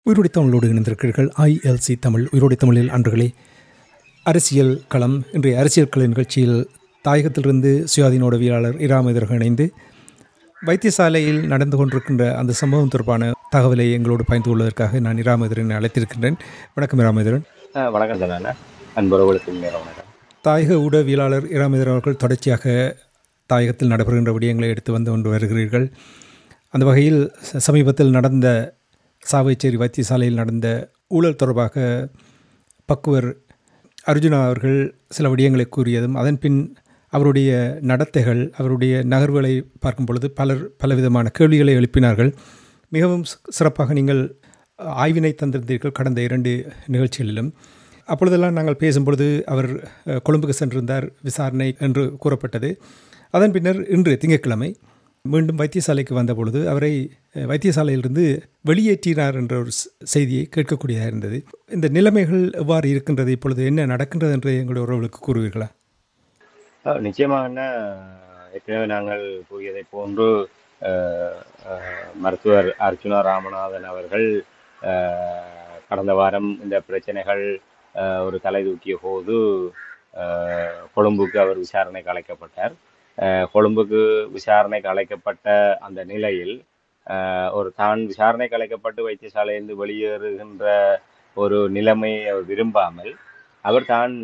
உயிரோடை தமிழோடு இணைந்திருக்கிறீர்கள். ILC தமிழ் உயிரோடை தமிழில் அன்றுகளே அரசியல் களம். இன்றைய அரசியல் கள நிகழ்ச்சியில் தாயகத்திலிருந்து சுயாதீன உடவியலாளர் இராமேதர்கள் இணைந்து வைத்தியசாலையில் நடந்து கொண்டிருக்கின்ற அந்த சம்பவம் தொடர்பான தகவலை எங்களோடு பகிர்ந்து கொள்வதற்காக நான் இராமேதரனை அழைத்திருக்கின்றேன். வணக்கம் இராமேதரன். வணக்கம் அன்புறவுகளுக்கு. தாயக ஊடகவியலாளர் இராமேதரன் அவர்கள் தொடர்ச்சியாக தாயகத்தில் நடைபெறுகின்ற விடயங்களை எடுத்து வந்து கொண்டு வருகிறீர்கள். அந்த வகையில் சமீபத்தில் நடந்த சாவகச்சேரி வைத்தியசாலையில் நடந்த ஊழல் தொடர்பாக பக்குவர் அர்ஜுனா அவர்கள் சில விடயங்களை கூறியதும், அதன் பின் அவருடைய நடத்தைகள், அவருடைய நகர்வுகளை பார்க்கும் பொழுது பலவிதமான கேள்விகளை எழுப்பினார்கள். மிகவும் சிறப்பாக நீங்கள் ஆய்வினை தந்திருந்தீர்கள் கடந்த 2 நிகழ்ச்சிகளிலும். அப்பொழுதெல்லாம் நாங்கள் பேசும்பொழுது அவர் கொழும்புக்கு சென்றிருந்தார் விசாரணை என்று கூறப்பட்டது. அதன் பின்னர் இன்று திங்கட்கிழமை மீண்டும் வைத்தியசாலைக்கு வந்தபொழுது அவரை வைத்தியசாலையிலிருந்து வெளியேற்றினார் என்ற ஒரு செய்தியை கேட்கக்கூடியதாக இருந்தது. இந்த நிலைமைகள் எவ்வாறு இருக்கின்றது, இப்பொழுது என்ன நடக்கின்றது என்று எங்களுடைய உறவுகளுக்கு கூறுவீர்களா? நிச்சயமாக ஏற்கனவே நாங்கள் கூறியதை போன்று மருத்துவர் அர்ஜுனா ராமநாதன் அவர்கள் கடந்த வாரம் இந்த பிரச்சனைகள் ஒரு தலை தூக்கிய போது கொழும்புக்கு அவர் விசாரணைக்கு அழைக்கப்பட்டார். கொழும்புக்கு விசாரணைக்கு அழைக்கப்பட்ட அந்த நிலையில் ஒரு தான் விசாரணைக்கு அழைக்கப்பட்டு வைத்தியசாலையிலிருந்து வெளியேறுகின்ற ஒரு நிலைமையை அவர் விரும்பாமல் அவர் தான்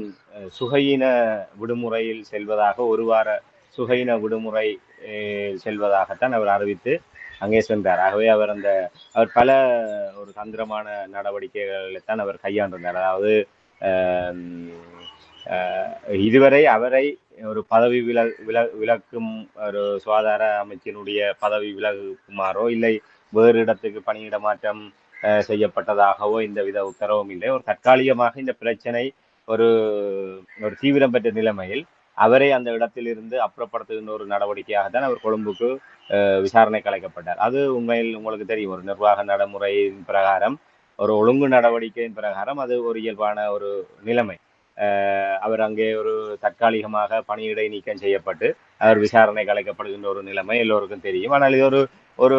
சுகையின விடுமுறையில் செல்வதாக, 1 வார சுகையின விடுமுறை செல்வதாகத்தான் அவர் அறிவித்து அங்கே சென்றார். ஆகவே அவர் பல ஒரு தந்திரமான நடவடிக்கைகளைத்தான் அவர் கையாண்டிருந்தார். அதாவது இதுவரை அவரை ஒரு பதவி விலக்கும் ஒரு சுகாதார அமைச்சினுடைய பதவி விலகுமாறோ இல்லை வேறு இடத்துக்கு பணியிட மாற்றம் செய்யப்பட்டதாகவோ இந்த வித உத்தரவும் இல்லை. ஒரு தற்காலிகமாக இந்த பிரச்சனை ஒரு தீவிரம் பெற்ற நிலைமையில் அவரை அந்த இடத்திலிருந்து அப்புறப்படுத்துகின்ற ஒரு நடவடிக்கையாகத்தான் அவர் கொழும்புக்கு விசாரணைக்கு அழைக்கப்பட்டார். அது உண்மையில் உங்களுக்கு தெரியும், ஒரு நிர்வாக நடைமுறையின் பிரகாரம், ஒரு ஒழுங்கு நடவடிக்கையின் பிரகாரம் அது ஒரு இயல்பான ஒரு நிலைமை. அவர் அங்கே ஒரு தற்காலிகமாக பணியிடை நீக்கம் செய்யப்பட்டு அவர் விசாரணைக்கு அழைக்கப்படுகின்ற ஒரு நிலைமை எல்லோருக்கும் தெரியும். ஆனால் இது ஒரு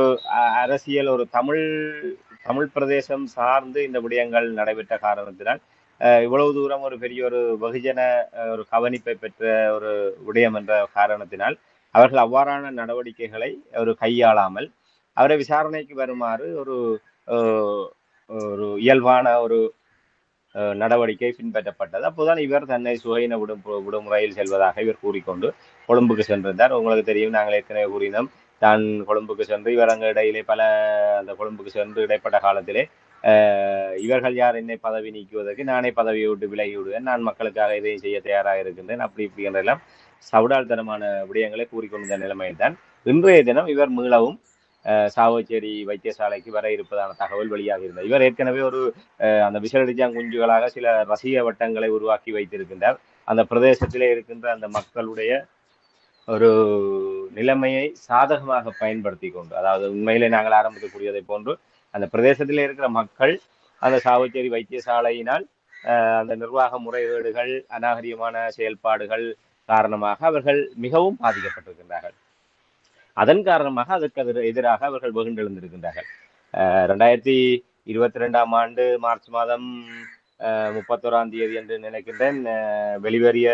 அரசியல், ஒரு தமிழ் பிரதேசம் சார்ந்து இந்த விடயங்கள் நடைபெற்ற காரணத்தினால் இவ்வளவு தூரம் ஒரு பெரிய ஒரு வெகுஜன ஒரு கவனிப்பை பெற்ற ஒரு விடயம் என்ற காரணத்தினால் அவர்கள் அவ்வாறான நடவடிக்கைகளை ஒரு கையாளாமல் அவரை விசாரணைக்கு வருமாறு ஒரு இயல்பான ஒரு நடவடிக்கை பின்பற்றப்பட்டது. அப்போதான் இவர் தன்னை சுகையின விடுமுறையில் செல்வதாக இவர் கூறிக்கொண்டு கொழும்புக்கு சென்றிருந்தார். உங்களுக்கு தெரியும், நாங்கள் ஏற்கனவே கூறினோம், தான் கொழும்புக்கு சென்று இவர் அங்கு இடையிலே அந்த கொழும்புக்கு சென்று இடைப்பட்ட காலத்திலே இவர்கள் யார் என்னை பதவி நீக்குவதற்கு, நானே பதவியை விட்டு விலகி விடுவேன், நான் மக்களுக்காக இதையும் செய்ய தயாராக இருக்கின்றேன், அப்படி இப்படி என்றெல்லாம் சவுடால்தனமான விடயங்களை கூறிக்கொண்டிருந்த நிலைமையில் தான் இன்றைய தினம் இவர் மீளவும் சாவகச்சேரி வைத்தியசாலைக்கு வர இருப்பதான தகவல் வெளியாக இருந்தது. இவர் ஏற்கனவே அந்த விசேடிச்சாங்குஞ்சுகளாக சில ரசிக வட்டங்களை உருவாக்கி வைத்திருக்கின்றார். அந்த பிரதேசத்திலே இருக்கின்ற அந்த மக்களுடைய ஒரு நிலைமையை சாதகமாக பயன்படுத்தி கொண்டு, அதாவது உண்மையிலே நாங்கள் ஆரம்பிக்கக்கூடியதை போன்று அந்த பிரதேசத்திலே இருக்கிற மக்கள் அந்த சாவகச்சேரி வைத்தியசாலையினால் அந்த நிர்வாக முறைகேடுகள், அநாகரிகமான செயல்பாடுகள் காரணமாக அவர்கள் மிகவும் பாதிக்கப்பட்டிருக்கின்றார்கள். அதன் காரணமாக அதற்கு எதிராக அவர்கள் வெகுண்டெழுந்திருக்கின்றார்கள். 2022ஆம் ஆண்டு மார்ச் மாதம் 31ஆம் தேதி என்று நினைக்கின்றேன், வெளிவரிய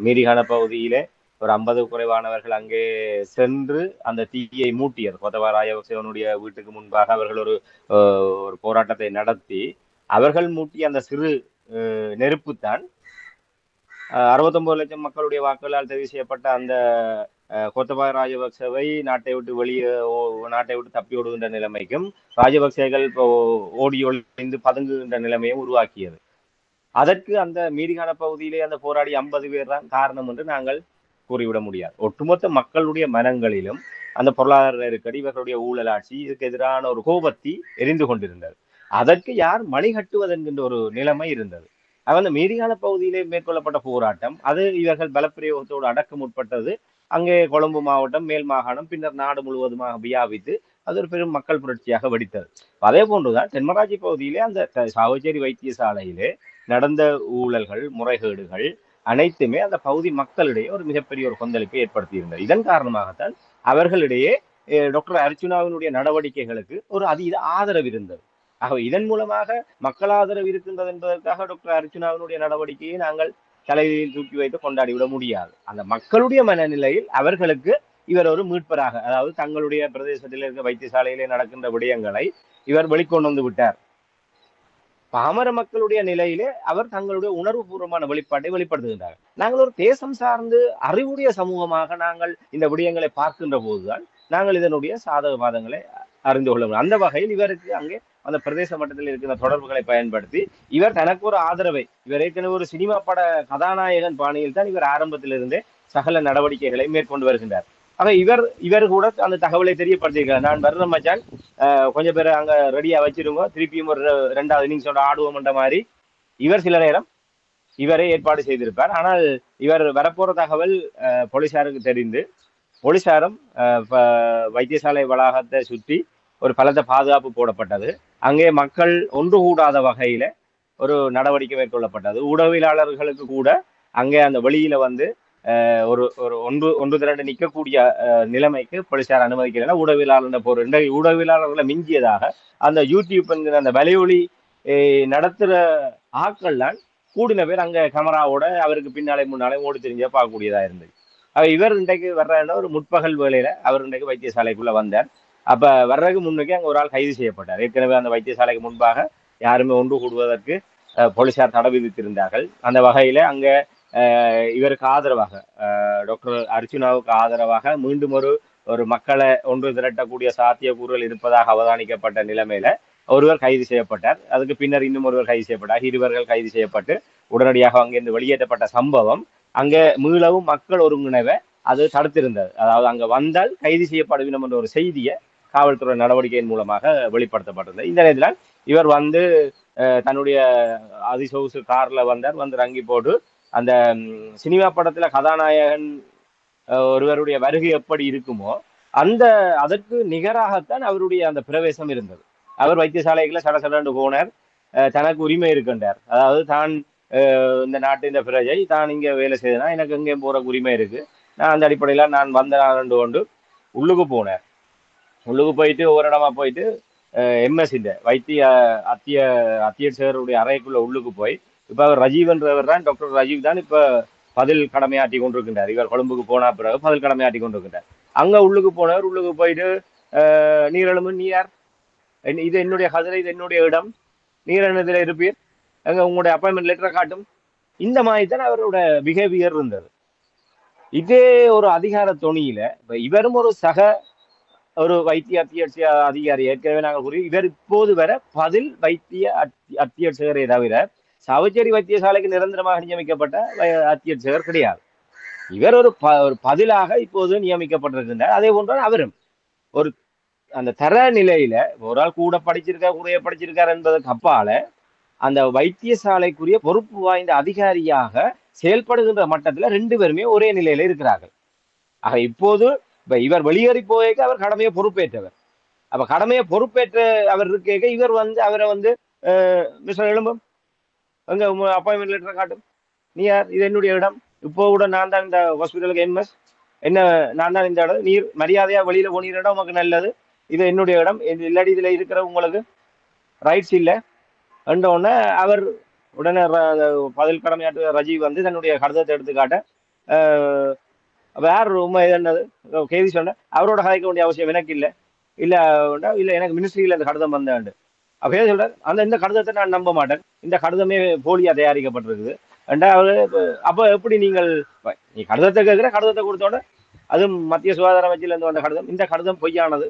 மீரிகான பகுதியிலே ஒரு 50 குறைவானவர்கள் அங்கே சென்று அந்த தீயை மூட்டியது. கோத்தபாய ராஜபக்சேவனுடைய வீட்டுக்கு முன்பாக அவர்கள் ஒரு போராட்டத்தை நடத்தி அவர்கள் மூட்டிய அந்த சிறு நெருப்புத்தான் 69 லட்சம் மக்களுடைய வாக்குகளால் தெரிவு செய்யப்பட்ட அந்த கோத்தபாய ராஜபக்சவை நாட்டை விட்டு தப்பி ஓடுகின்ற நிலைமைக்கும் ராஜபக்சேகள் ஓடி ஒளிந்து பதுங்குகின்ற நிலைமையும் உருவாக்கியது. அதற்கு அந்த மீரிகான பகுதியிலே அந்த போராடி 50 பேர் தான் காரணம் என்று நாங்கள் கூறிவிட முடியாது. ஒட்டுமொத்த மக்களுடைய மனங்களிலும் அந்த பொருளாதார நெருக்கடி, இவர்களுடைய ஊழலாட்சி, இதுக்கு எதிரான ஒரு கோபத்தி எரிந்து கொண்டிருந்தது. அதற்கு யார் மணிகட்டுவது என்கின்ற ஒரு நிலைமை இருந்தது. அந்த மீரிகான பகுதியிலே மேற்கொள்ளப்பட்ட போராட்டம் அது இவர்கள் பலப்பிரயோகத்தோடு அடக்க முற்பட்டது. அங்கே கொழும்பு மாவட்டம், மேல் மாகாணம், பின்னர் நாடு முழுவதுமாக வியாபித்து அது ஒரு பெரும் மக்கள் புரட்சியாக வெடித்தது. அதே போன்றுதான் தென்மராட்சி பகுதியிலே அந்த சாவகச்சேரி வைத்தியசாலையிலே நடந்த ஊழல்கள், முறைகேடுகள் அனைத்துமே அந்த பகுதி மக்களிடையே ஒரு மிகப்பெரிய ஒரு கொந்தளிப்பை ஏற்படுத்தியிருந்தது. இதன் காரணமாகத்தான் அவர்களிடையே டாக்டர் அர்ச்சுனாவினுடைய நடவடிக்கைகளுக்கு ஒரு அதீத ஆதரவு இருந்தது. ஆகவே இதன் மூலமாக மக்கள் ஆதரவு இருக்கின்றது என்பதற்காக டாக்டர் அர்ச்சுனாவினுடைய நடவடிக்கையை நாங்கள் தலையில் தூக்கி வைத்து கொண்டாடிவிட முடியாது. அந்த மக்களுடைய மனநிலையில் அவர்களுக்கு இவர் ஒரு மீட்பராக, அதாவது தங்களுடைய பிரதேசத்தில் இருக்க வைத்தியசாலையிலே நடக்கின்ற விடயங்களை இவர் வெளிக்கொண்டு வந்து விட்டார். பாமர மக்களுடைய நிலையிலே அவர் தங்களுடைய உணர்வுபூர்வமான வெளிப்பாட்டை வெளிப்படுத்துகின்றார். நாங்கள் ஒரு தேசம் சார்ந்து அறிவுடைய சமூகமாக நாங்கள் இந்த விடயங்களை பார்க்கின்ற போதுதான் நாங்கள் இதனுடைய சாதக பாதங்களை அறிந்து கொள்ள முடியும். அந்த வகையில் இவருக்கு அங்கே அந்த பிரதேச மட்டத்தில் இருக்கிற தொடர்புகளை பயன்படுத்தி இவர் தனக்கு ஒரு ஆதரவை, இவர் ஏற்கனவே ஒரு சினிமா பட கதாநாயகன் பாணியில் தான் இவர் ஆரம்பத்திலிருந்தே சகல நடவடிக்கைகளை மேற்கொண்டு வருகின்றார். ஆக இவர் கூட அந்த தகவலை தெரியப்படுத்தியிருக்கிறார். நான் வர்ற மச்சான், கொஞ்சம் பேர் அங்க ரெடியா வச்சிருங்க, திருப்பியும் ஒரு 2வது இன்னிங்ஸோட ஆடுவோம்ன்ற மாதிரி இவர் சில நேரம் இவரே ஏற்பாடு செய்திருப்பார். ஆனால் இவர் வரப்போற தகவல் போலீசாருக்கு தெரிந்து போலீசாரும் வைத்தியசாலை வளாகத்தை சுற்றி ஒரு பலத்த பாதுகாப்பு போடப்பட்டது. அங்கே மக்கள் ஒன்று கூடாத வகையில ஒரு நடவடிக்கை மேற்கொள்ளப்பட்டது. ஊடகவியலாளர்களுக்கு கூட அங்கே அந்த வெளியில வந்து ஒரு ஒரு ஒன்று திரண்டு நிற்கக்கூடிய நிலைமைக்கு போலீசார் அனுமதிக்கிறேன். ஊடகவியலாளர் போர் ஊடகவியலாளர்களை மிஞ்சியதாக அந்த யூடியூப் என்கிற அந்த வலையொலி நடத்துற ஆட்கள்லாம் கூடின பேர் அங்க கேமராவோட அவருக்கு பின்னாலே முன்னாலே ஓடி தெரிஞ்ச பார்க்கக்கூடியதா இருந்தது. இவர் இன்றைக்கு வர்ற ஒரு முற்பகல் வேளையில அவர் இன்றைக்கு வைத்தியசாலைக்குள்ள வந்தார். அப்ப வர்றதுக்கு முன்னுக்கே அங்க ஒரு ஆள் கைது செய்யப்பட்டார். ஏற்கனவே அந்த வைத்தியசாலைக்கு முன்பாக யாருமே ஒன்று கூடுவதற்கு போலீசார் தடை விதித்திருந்தார்கள். அந்த வகையில அங்க இவருக்கு ஆதரவாக, டாக்டர் அர்ச்சுனாவுக்கு ஆதரவாக மீண்டும் ஒரு மக்களை ஒன்று திரட்டக்கூடிய சாத்தியக்கூறுகள் இருப்பதாக அவதானிக்கப்பட்ட நிலைமையில ஒருவர் கைது செய்யப்பட்டார். அதுக்கு பின்னர் இன்னும் ஒருவர் கைது செய்யப்பட்டார். இருவர்கள் கைது செய்யப்பட்டு உடனடியாக அங்கிருந்து வெளியேற்றப்பட்ட சம்பவம் அங்கே மீளவும் மக்கள் ஒருங்கிணைவை அது தடுத்திருந்தது. அதாவது அங்க வந்தால் கைது செய்யப்படுவினம் என்ற ஒரு செய்தியை காவல்துறை நடவடிக்கையின் மூலமாக வெளிப்படுத்தப்பட்டிருந்தது. இந்த நேரத்தில் இவர் வந்து தன்னுடைய அதிசொகுசு கார்ல வந்தார். வந்து ரங்கி போட்டு அந்த சினிமா படத்துல கதாநாயகன் ஒருவருடைய வருகை எப்படி இருக்குமோ அதற்கு நிகராகத்தான் அவருடைய அந்த பிரவேசம் இருந்தது. அவர் வைத்தியசாலைகளை சடசடண்டு போனார். தனக்கு உரிமை இருக்கின்றார். அதாவது தான் இந்த நாட்டு இந்த பிரஜை, தான் இங்க வேலை செய்தனா எனக்கு எங்கேயும் போற உரிமை இருக்கு, நான் அந்த அடிப்படையில நான் வந்தேன் கொண்டு உள்ளுக்கு போனார். உள்ளுக்கு போயிட்டு ஒவ்வொரு இடமா போயிட்டு எம்எஸ் இந்த வைத்திய அத்தியட்சகருடைய அறைக்குள்ள உள்ளுக்கு போய் இப்ப அவர் ரஜீவ் என்றவர் தான், டாக்டர் ரஜீவ் தான் இப்ப பதில் கடமையாற்றி கொண்டிருக்கின்றார். இவர் கொழும்புக்கு போன பிறகு பதில் கடமையாற்றி கொண்டிருக்கின்றார். அங்க உள்ளுக்கு போனவர் உள்ளுக்கு போயிட்டு நீரெழும்பு, நீ யார், இது என்னுடைய கதிரை, இது என்னுடைய இடம், நீர் என்னதுல இருப்பீர், அங்க உங்களுடைய அப்பாயின்மெண்ட் லெட்டரை காட்டும், இந்த மாதிரி தான் அவரோட பிஹேவியர் இருந்தது. இதே ஒரு அதிகார தொனியில இவரும் ஒரு வைத்திய அத்தியட்ச அதிகாரி, ஏற்கனவே நாங்கள் கூறி இவர் இப்போது வர பதில் வைத்திய அத்தியட்சகரை தவிர சாவச்சேரி வைத்தியசாலைக்கு நிரந்தரமாக நியமிக்கப்பட்ட அத்தியட்சகர் கிடையாது. இவர் ஒரு பதிலாக இப்போது நியமிக்கப்பட்டிருக்கின்றார். அதே போன்றால் அவரும் ஒரு அந்த தர நிலையில ஒரு ஆள் கூட படிச்சிருக்கார், குறைய படிச்சிருக்கார் என்பதற்கு அப்பால அந்த வைத்தியசாலைக்குரிய பொறுப்பு வாய்ந்த அதிகாரியாக செயல்படுகின்ற மட்டத்துல 2 பேருமே ஒரே நிலையில இருக்கிறார்கள். ஆக இப்போது இவர் வெளியேறி போயிருக்க அவர் கடமையை பொறுப்பேற்றவர். அப்ப கடமையை பொறுப்பேற்ற அவர் இருக்க இவர் வந்து அவரை வந்து மிஸ்டர் எழும்பும், எங்க அப்பாயின்மெண்ட் லெட்டர் காட்டும், நீ யார், இது என்னுடைய இடம், இப்போ கூட நான் தான் இந்த ஹாஸ்பிட்டலுக்கு எம்எஸ், என்ன நான் தான் இந்த இடம், நீர் மரியாதையா வெளியில போனீர், இடம் உமக்கு நல்லது, இது என்னுடைய இடம், இல்லாடி இதுல இருக்கிற உங்களுக்கு ரைட்ஸ் இல்லை என்ற உடனே அவர் உடனே பதில் கடமையாற்ற ரஜீவ் வந்து தன்னுடைய கடிதத்தை எடுத்து காட்ட வேற உண்மை என்னது கேள்வி சொன்ன, அவரோட கதைக்க வேண்டிய அவசியம் எனக்கு இல்லை, இல்ல எனக்கு மினிஸ்ட்ரியில் அந்த கடிதம் வந்தாண்டு அப்படியே சொல்றாரு. இந்த கடிதத்தை நான் நம்ப மாட்டேன், இந்த கடிதமே போலியா தயாரிக்கப்பட்டிருக்குது. அப்ப எப்படி நீ கடிதத்தை கேட்கிற, கடிதத்தை கொடுத்தோட அது மத்திய சுகாதார அமைச்சில இருந்து வந்த கடிதம், இந்த கடிதம் பொய்யானது,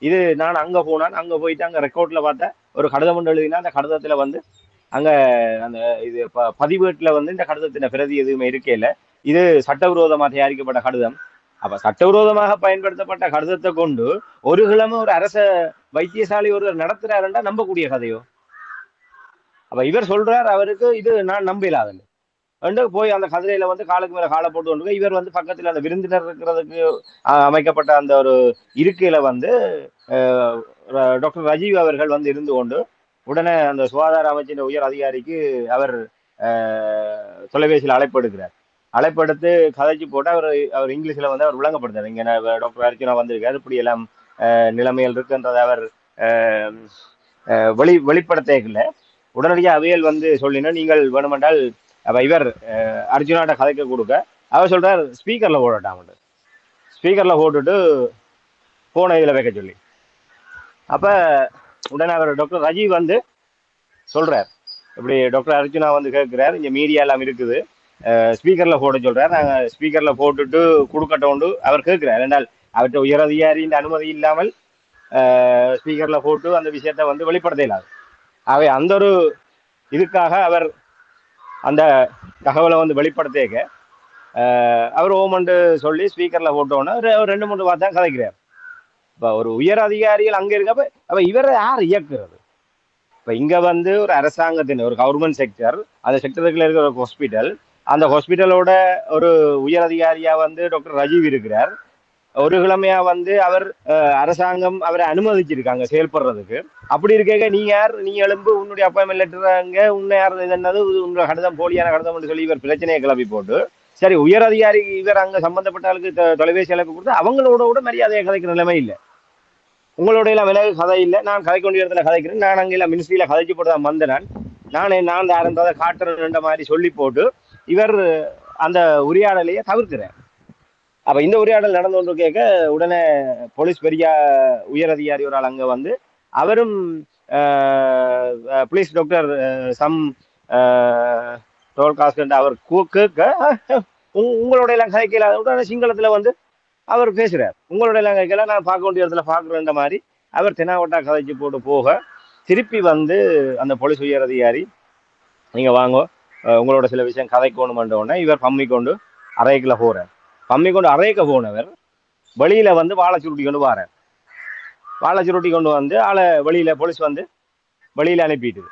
இது நான் அங்க போயிட்டு அங்க ரெக்கார்ட்ல பார்த்தா ஒரு கடிதம் ஒன்று எழுதினா அந்த கடிதத்துல வந்து அங்க அந்த இது பதிவேட்டுல வந்து இந்த கடிதத்தின பிரதி எதுவுமே இருக்கையில இது சட்டவிரோதமாக தயாரிக்கப்பட்ட கடிதம். அப்ப சட்டவிரோதமாக பயன்படுத்தப்பட்ட கடிதத்தை கொண்டு ஒரு கிழமை ஒரு அரச வைத்தியசாலை ஒருவர் நடத்துறாருன்னா நம்பக்கூடிய கதையோ? அப்ப இவர் சொல்றார் அவருக்கு இது நான் நம்பலாதுன்னு போய் அந்த கதிரையில வந்து காலுக்கு மேல காலை போட்டு கொண்டு இவர் வந்து பக்கத்துல அந்த விருந்தினர் இருக்கிறதுக்கு அமைக்கப்பட்ட அந்த ஒரு இருக்கையில வந்து டாக்டர் ரஜீவ் அவர்கள் வந்து இருந்து கொண்டு உடனே அந்த சுகாதார அமைச்சின் உயர் அதிகாரிக்கு அவர் தொலைபேசியில் அழைப்பு எடுக்கிறார். அழைப்படுத்து கதைச்சு போட்டு அவர் இங்கிலீஷ்ல வந்து அவர் விளங்கப்படுத்தார். இங்க டாக்டர் அர்ஜுனா வந்திருக்காரு, இப்படி எல்லாம் நிலைமைகள் இருக்குன்றதை அவர் வெளிப்படுத்தல. உடனடியாக அவியல் வந்து சொல்லினா, நீங்கள் வேணுமென்றால் இவர் அர்ஜுனாட்ட கதைக்க கொடுக்க அவர் சொல்றார் ஸ்பீக்கர்ல போடட்டான், ஸ்பீக்கர்ல போட்டுட்டு போனை இதில் வைக்க சொல்லி. அப்ப உடனே அவர் டாக்டர் ரஜீவ் வந்து சொல்றார், இப்படி டாக்டர் அர்ஜுனா வந்து கேட்கிறார், இங்க மீடியா எல்லாம் இருக்குது, ஸ்பீக்கர்ல போட சொல்றாரு. நாங்க ஸ்பீக்கர்ல போட்டுட்டு கொடுக்கட்டோண்டு அவர் கேட்கிறார். என்றால் அவர்கிட்ட உயர் அதிகாரியின் அனுமதி இல்லாமல் ஸ்பீக்கர்ல போட்டு அந்த விஷயத்த வந்து வெளிப்படுத்த இயலாது. அவை அந்த ஒரு இதுக்காக அவர் அந்த தகவலை வந்து வெளிப்படுத்தேக்க அவர் ஓமண்டு சொல்லி ஸ்பீக்கர்ல போட்டோன்னு ஒரு 2-3 வார்த்தை தான் கதைக்கிறார். இப்ப ஒரு உயர் அதிகாரிகள் அங்க இருக்கப்ப அப்ப இவரை யார் இயக்குறது? இப்ப இங்க வந்து ஒரு அரசாங்கத்தின் ஒரு கவர்மெண்ட் செக்டர், அந்த செக்டருக்குள்ள இருக்கிற ஒரு ஹாஸ்பிட்டல், அந்த ஹாஸ்பிட்டலோட ஒரு உயர் அதிகாரியா வந்து டாக்டர் ரஜீவ் இருக்கிறார். ஒரு கிழமையா வந்து அவர் அரசாங்கம் அவரை அனுமதிச்சிருக்காங்க செயல்படுறதுக்கு. அப்படி இருக்க நீ யார், நீ எழும்பு, உன்னுடைய அப்பாயின்மெண்ட் லெட்டராங்க, உன்னை யார் என்னது உன்னோட கடிதம் போலியான கடிதம் சொல்லி இவர் பிரச்சனையை கிளப்பி போட்டு, சரி உயர் அதிகாரி இவர் அங்க சம்பந்தப்பட்ட ஆளுக்கு தொலைபேசி அழைப்பு கொடுத்து அவங்களோட கூட மரியாதையை கதைக்கிற நிலைமை இல்லை. உங்களோட எல்லாம் விலகு கதை இல்லை, நான் கதை கொண்டு இடத்துல கதைக்கிறேன், நான் அங்கே எல்லாம் மினிஸ்ட்ரியில கதைச்சு போட்டு தான் வந்தேன், நான் யாருன்றதை காட்டுறேன்ற மாதிரி சொல்லி போட்டு இவர் அந்த உரையாடலையே தவிர்க்கிறேன். அப்ப இந்த உரையாடல் நடந்து கொண்டு கேட்க உடனே போலீஸ் பெரிய உயர் அதிகாரி ஒரு ஆள் அங்க வந்து அவரும் ப்ளீஸ் டாக்டர் சம் டோல்காஸ்ட் அவர் கேட்க உங்களோட எல்லாம் கதைக்கல. உடனே சிங்களத்துல வந்து அவர் பேசுறார், உங்களோட எல்லாம் கதைக்கல, நான் பார்க்க வேண்டிய இடத்துல பார்க்குறேன்ற மாதிரி அவர் தெனாவட்டா கதைச்சு போட்டு போக திருப்பி வந்து அந்த போலீஸ் உயர் அதிகாரி நீங்க வாங்க உங்களோட சில விஷயம் கதைக்கணுமென்றோடனே இவர் பம்மி கொண்டு அறைக்குள்ள போறார். பம்மி கொண்டு அறைக்க போனவர் வெளியில வந்து வாழை சுருட்டி கொண்டு வாரார். வாழை சுருட்டி கொண்டு வந்து ஆளை வெளியில போலீஸ் வந்து வெளியில அனுப்பிட்டு,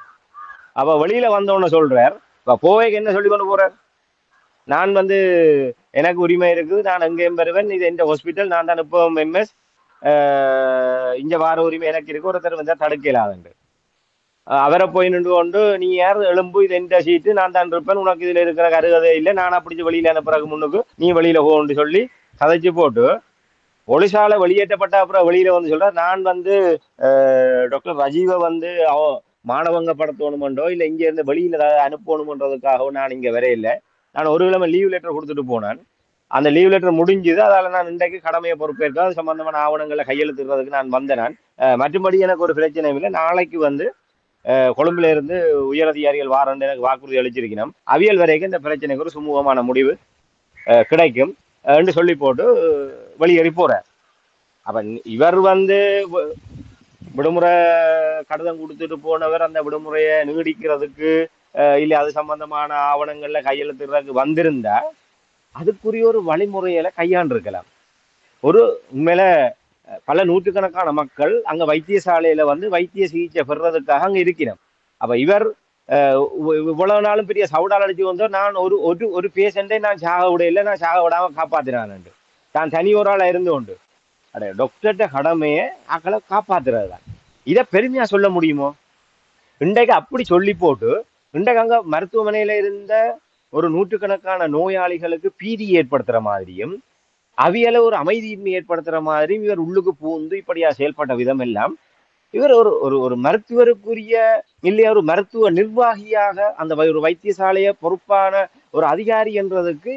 அப்ப வெளியில வந்தோன்னு சொல்றார், போவேக்கு என்ன சொல்லி கொண்டு போறார், நான் வந்து எனக்கு உரிமை இருக்குது, நான் எங்கேயும் பெறுவேன், இது எந்த ஹாஸ்பிட்டல், நான் தான் இப்போ எம்எஸ், இங்க வார உரிமை எனக்கு இருக்கு, ஒருத்தர் வந்து தடுக்கலாதுண்டு. அவரை போய் நின்று கொண்டு நீ யார் எலும்பு, இது எந்த சீட்டு, நான் தான் இருப்பேன், உனக்கு இதுல இருக்கிற கருகதை இல்லை, நானா பிடிச்சி வெளியில அனுப்புறதுக்கு முன்னுக்கு நீ வெளியில போன்னு சொல்லி கதைச்சு போட்டு போலீஸால வெளியேற்றப்பட்ட அப்புறம் வெளியில வந்து சொல்ற, நான் வந்து டாக்டர் ரஜீவை வந்து மாணவங்க படுத்தணுமெண்டோ இல்லை இங்க இருந்து வெளியில அனுப்பணுமன்றதுக்காகவோ நான் இங்க வரையில்லை, நான் ஒரு கிழமை லீவ் லெட்டர் கொடுத்துட்டு போனேன், அந்த லீவ் லெட்டர் முடிஞ்சுது, அதால நான் இன்றைக்கு கடமையை பொறுப்பேற்க அது சம்பந்தமான ஆவணங்களை கையெழுத்துறதுக்கு நான் வந்தேன். மற்றபடி எனக்கு ஒரு பிரச்சனை இல்லை, நாளைக்கு வந்து கொழும்புல இருந்து உயர் அதிகாரிகள் வாரண்டு எனக்கு வாக்குறுதி அளிச்சிருக்கணும், அவியல் வரைக்கும் இந்த பிரச்சனைக்கு ஒரு சுமூகமான முடிவு கிடைக்கும் என்று சொல்லி போட்டு வெளியேறி போறார். அப்ப இவர் வந்து விடுமுறை கடிதம் கொடுத்துட்டு போனவர் அந்த விடுமுறையை நீடிக்கிறதுக்கு இல்லை அது சம்பந்தமான ஆவணங்கள்ல கையெழுத்துறதுக்கு வந்திருந்தா அதுக்குரிய ஒரு வழிமுறையில கையாண்டிருக்கலாம். ஒரு உண்மையில பல நூற்றுக்கணக்கான மக்கள் அங்க வைத்தியசாலையில வந்து வைத்திய சிகிச்சை பெறுறதுக்காக அங்க இருக்கிறோம். அப்ப இவர் இவ்வளவு நாளும் பெரிய சவுடால் அடிச்சு வந்தோம், நான் ஒரு ஒரு பேஷண்டை நான் சாக விடையில, நான் சாக விடாம காப்பாத்தினான், தான் தனி ஒரு ஆளா இருந்து கொண்டு அடைய டாக்டர்கிட்ட கடமையை ஆக்களை காப்பாத்துறது தான். இதை பெருமையா சொல்ல முடியுமோ? இன்றைக்கு அப்படி சொல்லி போட்டு இன்றைக்கு அங்க மருத்துவமனையில இருந்த ஒரு நூற்றுக்கணக்கான நோயாளிகளுக்கு பீதி ஏற்படுத்துற மாதிரியும் அவியல ஒரு அமைதியின்மை ஏற்படுத்துற மாதிரியும் இவர் உள்ளுக்கு பூந்து இப்படியா செயல்பட்ட விதம் எல்லாம் இவர் ஒரு ஒரு ஒரு மருத்துவருக்குரிய இல்லையா ஒரு மருத்துவ நிர்வாகியாக அந்த ஒரு வைத்தியசாலைய பொறுப்பான ஒரு அதிகாரி என்றதுக்கு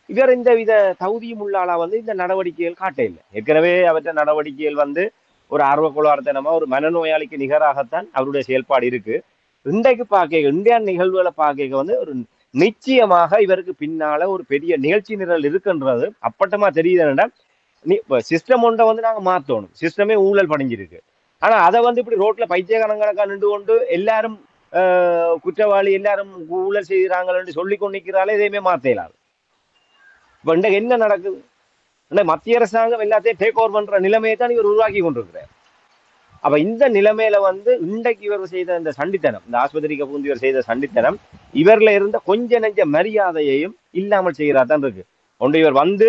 இவர் இந்த வித தகுதியும் உள்ளாளா வந்து இந்த நடவடிக்கைகள் காட்ட இல்லை. ஏற்கனவே அவற்ற நடவடிக்கைகள் வந்து ஒரு ஆர்வக்குளார்த்தனமா ஒரு மனநோயாளிக்கு நிகராகத்தான் அவருடைய செயல்பாடு இருக்கு. இன்றைக்கு பார்க்க இந்தியா நிகழ்வுகளை பார்க்க வந்து ஒரு நிச்சயமாக இவருக்கு பின்னால ஒரு பெரிய நிகழ்ச்சி நிரல் இருக்குன்றது அப்பட்டமா தெரியுதுன்னா, சிஸ்டம் ஒன்றை வந்து நாங்க மாத்தணும், சிஸ்டமே ஊழல் படைஞ்சிருக்கு, ஆனா அதை வந்து இப்படி ரோட்ல பைத்தியக்கணக்கணக்கா நின்று கொண்டு எல்லாரும் குற்றவாளி எல்லாரும் ஊழல் செய்கிறாங்கன்னு சொல்லி கொண்டு நிற்கிறாலே எதையுமே மாத்தலாது. இப்ப இன்றைக்கு என்ன நடக்குது, மத்திய அரசாங்கம் எல்லாத்தையும் டேக் ஓவர் பண்ற நிலைமையை தான் இவர் உருவாக்கி கொண்டிருக்கிறார். அப்ப இந்த நிலைமையில வந்து இன்றைக்கு இவர் செய்த இந்த சண்டித்தனம், இந்த ஆஸ்பத்திரிக்கு பூந்து இவர் செய்த சண்டித்தனம் இவர்ல இருந்த கொஞ்ச நெஞ்ச மரியாதையையும் இல்லாமல் செய்கிறாதான் இருக்கு. ஒன்று இவர் வந்து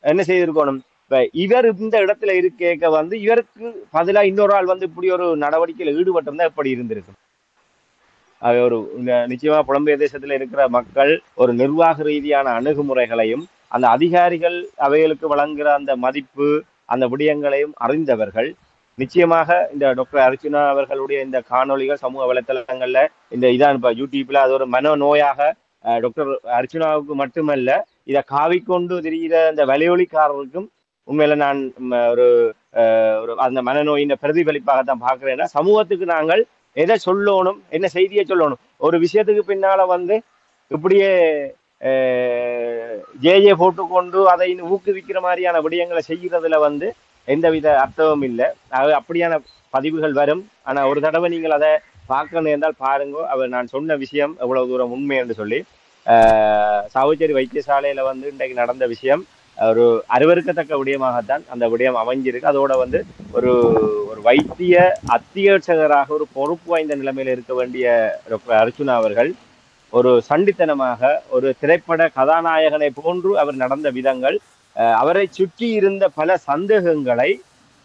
என்ன செய்திருக்கணும், இப்ப இவர் இந்த இடத்துல இருக்க வந்து இவருக்கு பதிலா இன்னொரு ஆள் வந்து இப்படி ஒரு நடவடிக்கையில ஈடுபட்டிருந்தா எப்படி இருந்திருக்கும்? ஒரு நிச்சயமா புலம்பெயர் தேசத்துல இருக்கிற மக்கள் ஒரு நிர்வாக ரீதியான அணுகுமுறைகளையும் அந்த அதிகாரிகள் அவைகளுக்கு வழங்குகிற அந்த மதிப்பு அந்த விடயங்களையும் அறிந்தவர்கள். நிச்சயமாக இந்த டாக்டர் அர்ச்சுனா அவர்களுடைய இந்த காணொளிகள் சமூக வலைத்தளங்கள்ல இந்த இதான் இப்ப யூடியூப்ல அது ஒரு மனநோயாக டாக்டர் அர்ச்சுனாவுக்கு மட்டுமல்ல, இதை காவிக்கொண்டு திரிகிற இந்த வலையொலிக்காரருக்கும் உண்மையில நான் ஒரு ஒரு அந்த மனநோயின் பிரதிபலிப்பாகத்தான் பார்க்கிறேன்னா, சமூகத்துக்கு நாங்கள் எதை சொல்லணும், என்ன செய்தியை சொல்லணும், ஒரு விஷயத்துக்கு பின்னால வந்து இப்படியே ஜே போட்டுக்கொண்டு அதை ஊக்குவிக்கிற மாதிரியான விடயங்களை செய்கிறதுல வந்து எந்தவித அர்த்தமும் இல்லை. அப்படியான பதிவுகள் வரும். ஆனா ஒரு தடவை நீங்கள் அதை பார்க்கணும் என்றால் பாருங்க, அவர் நான் சொன்ன விஷயம் எவ்வளவு தூரம் உண்மை என்று சொல்லி. சாவுச்சேரி வைத்தியசாலையில வந்து இன்றைக்கு நடந்த விஷயம் ஒரு அருவருக்கத்தக்க விடயமாகத்தான் அந்த விடயம் அமைஞ்சிருக்கு. அதோட வந்து ஒரு ஒரு வைத்திய அத்தியட்சகராக ஒரு பொறுப்பு வாய்ந்த நிலைமையில இருக்க வேண்டிய டாக்டர் அர்ச்சுனா அவர்கள் ஒரு சண்டித்தனமாக ஒரு திரைப்பட கதாநாயகனை போன்று அவர் நடந்த விதங்கள் அவரை சுற்றி இருந்த பல சந்தேகங்களை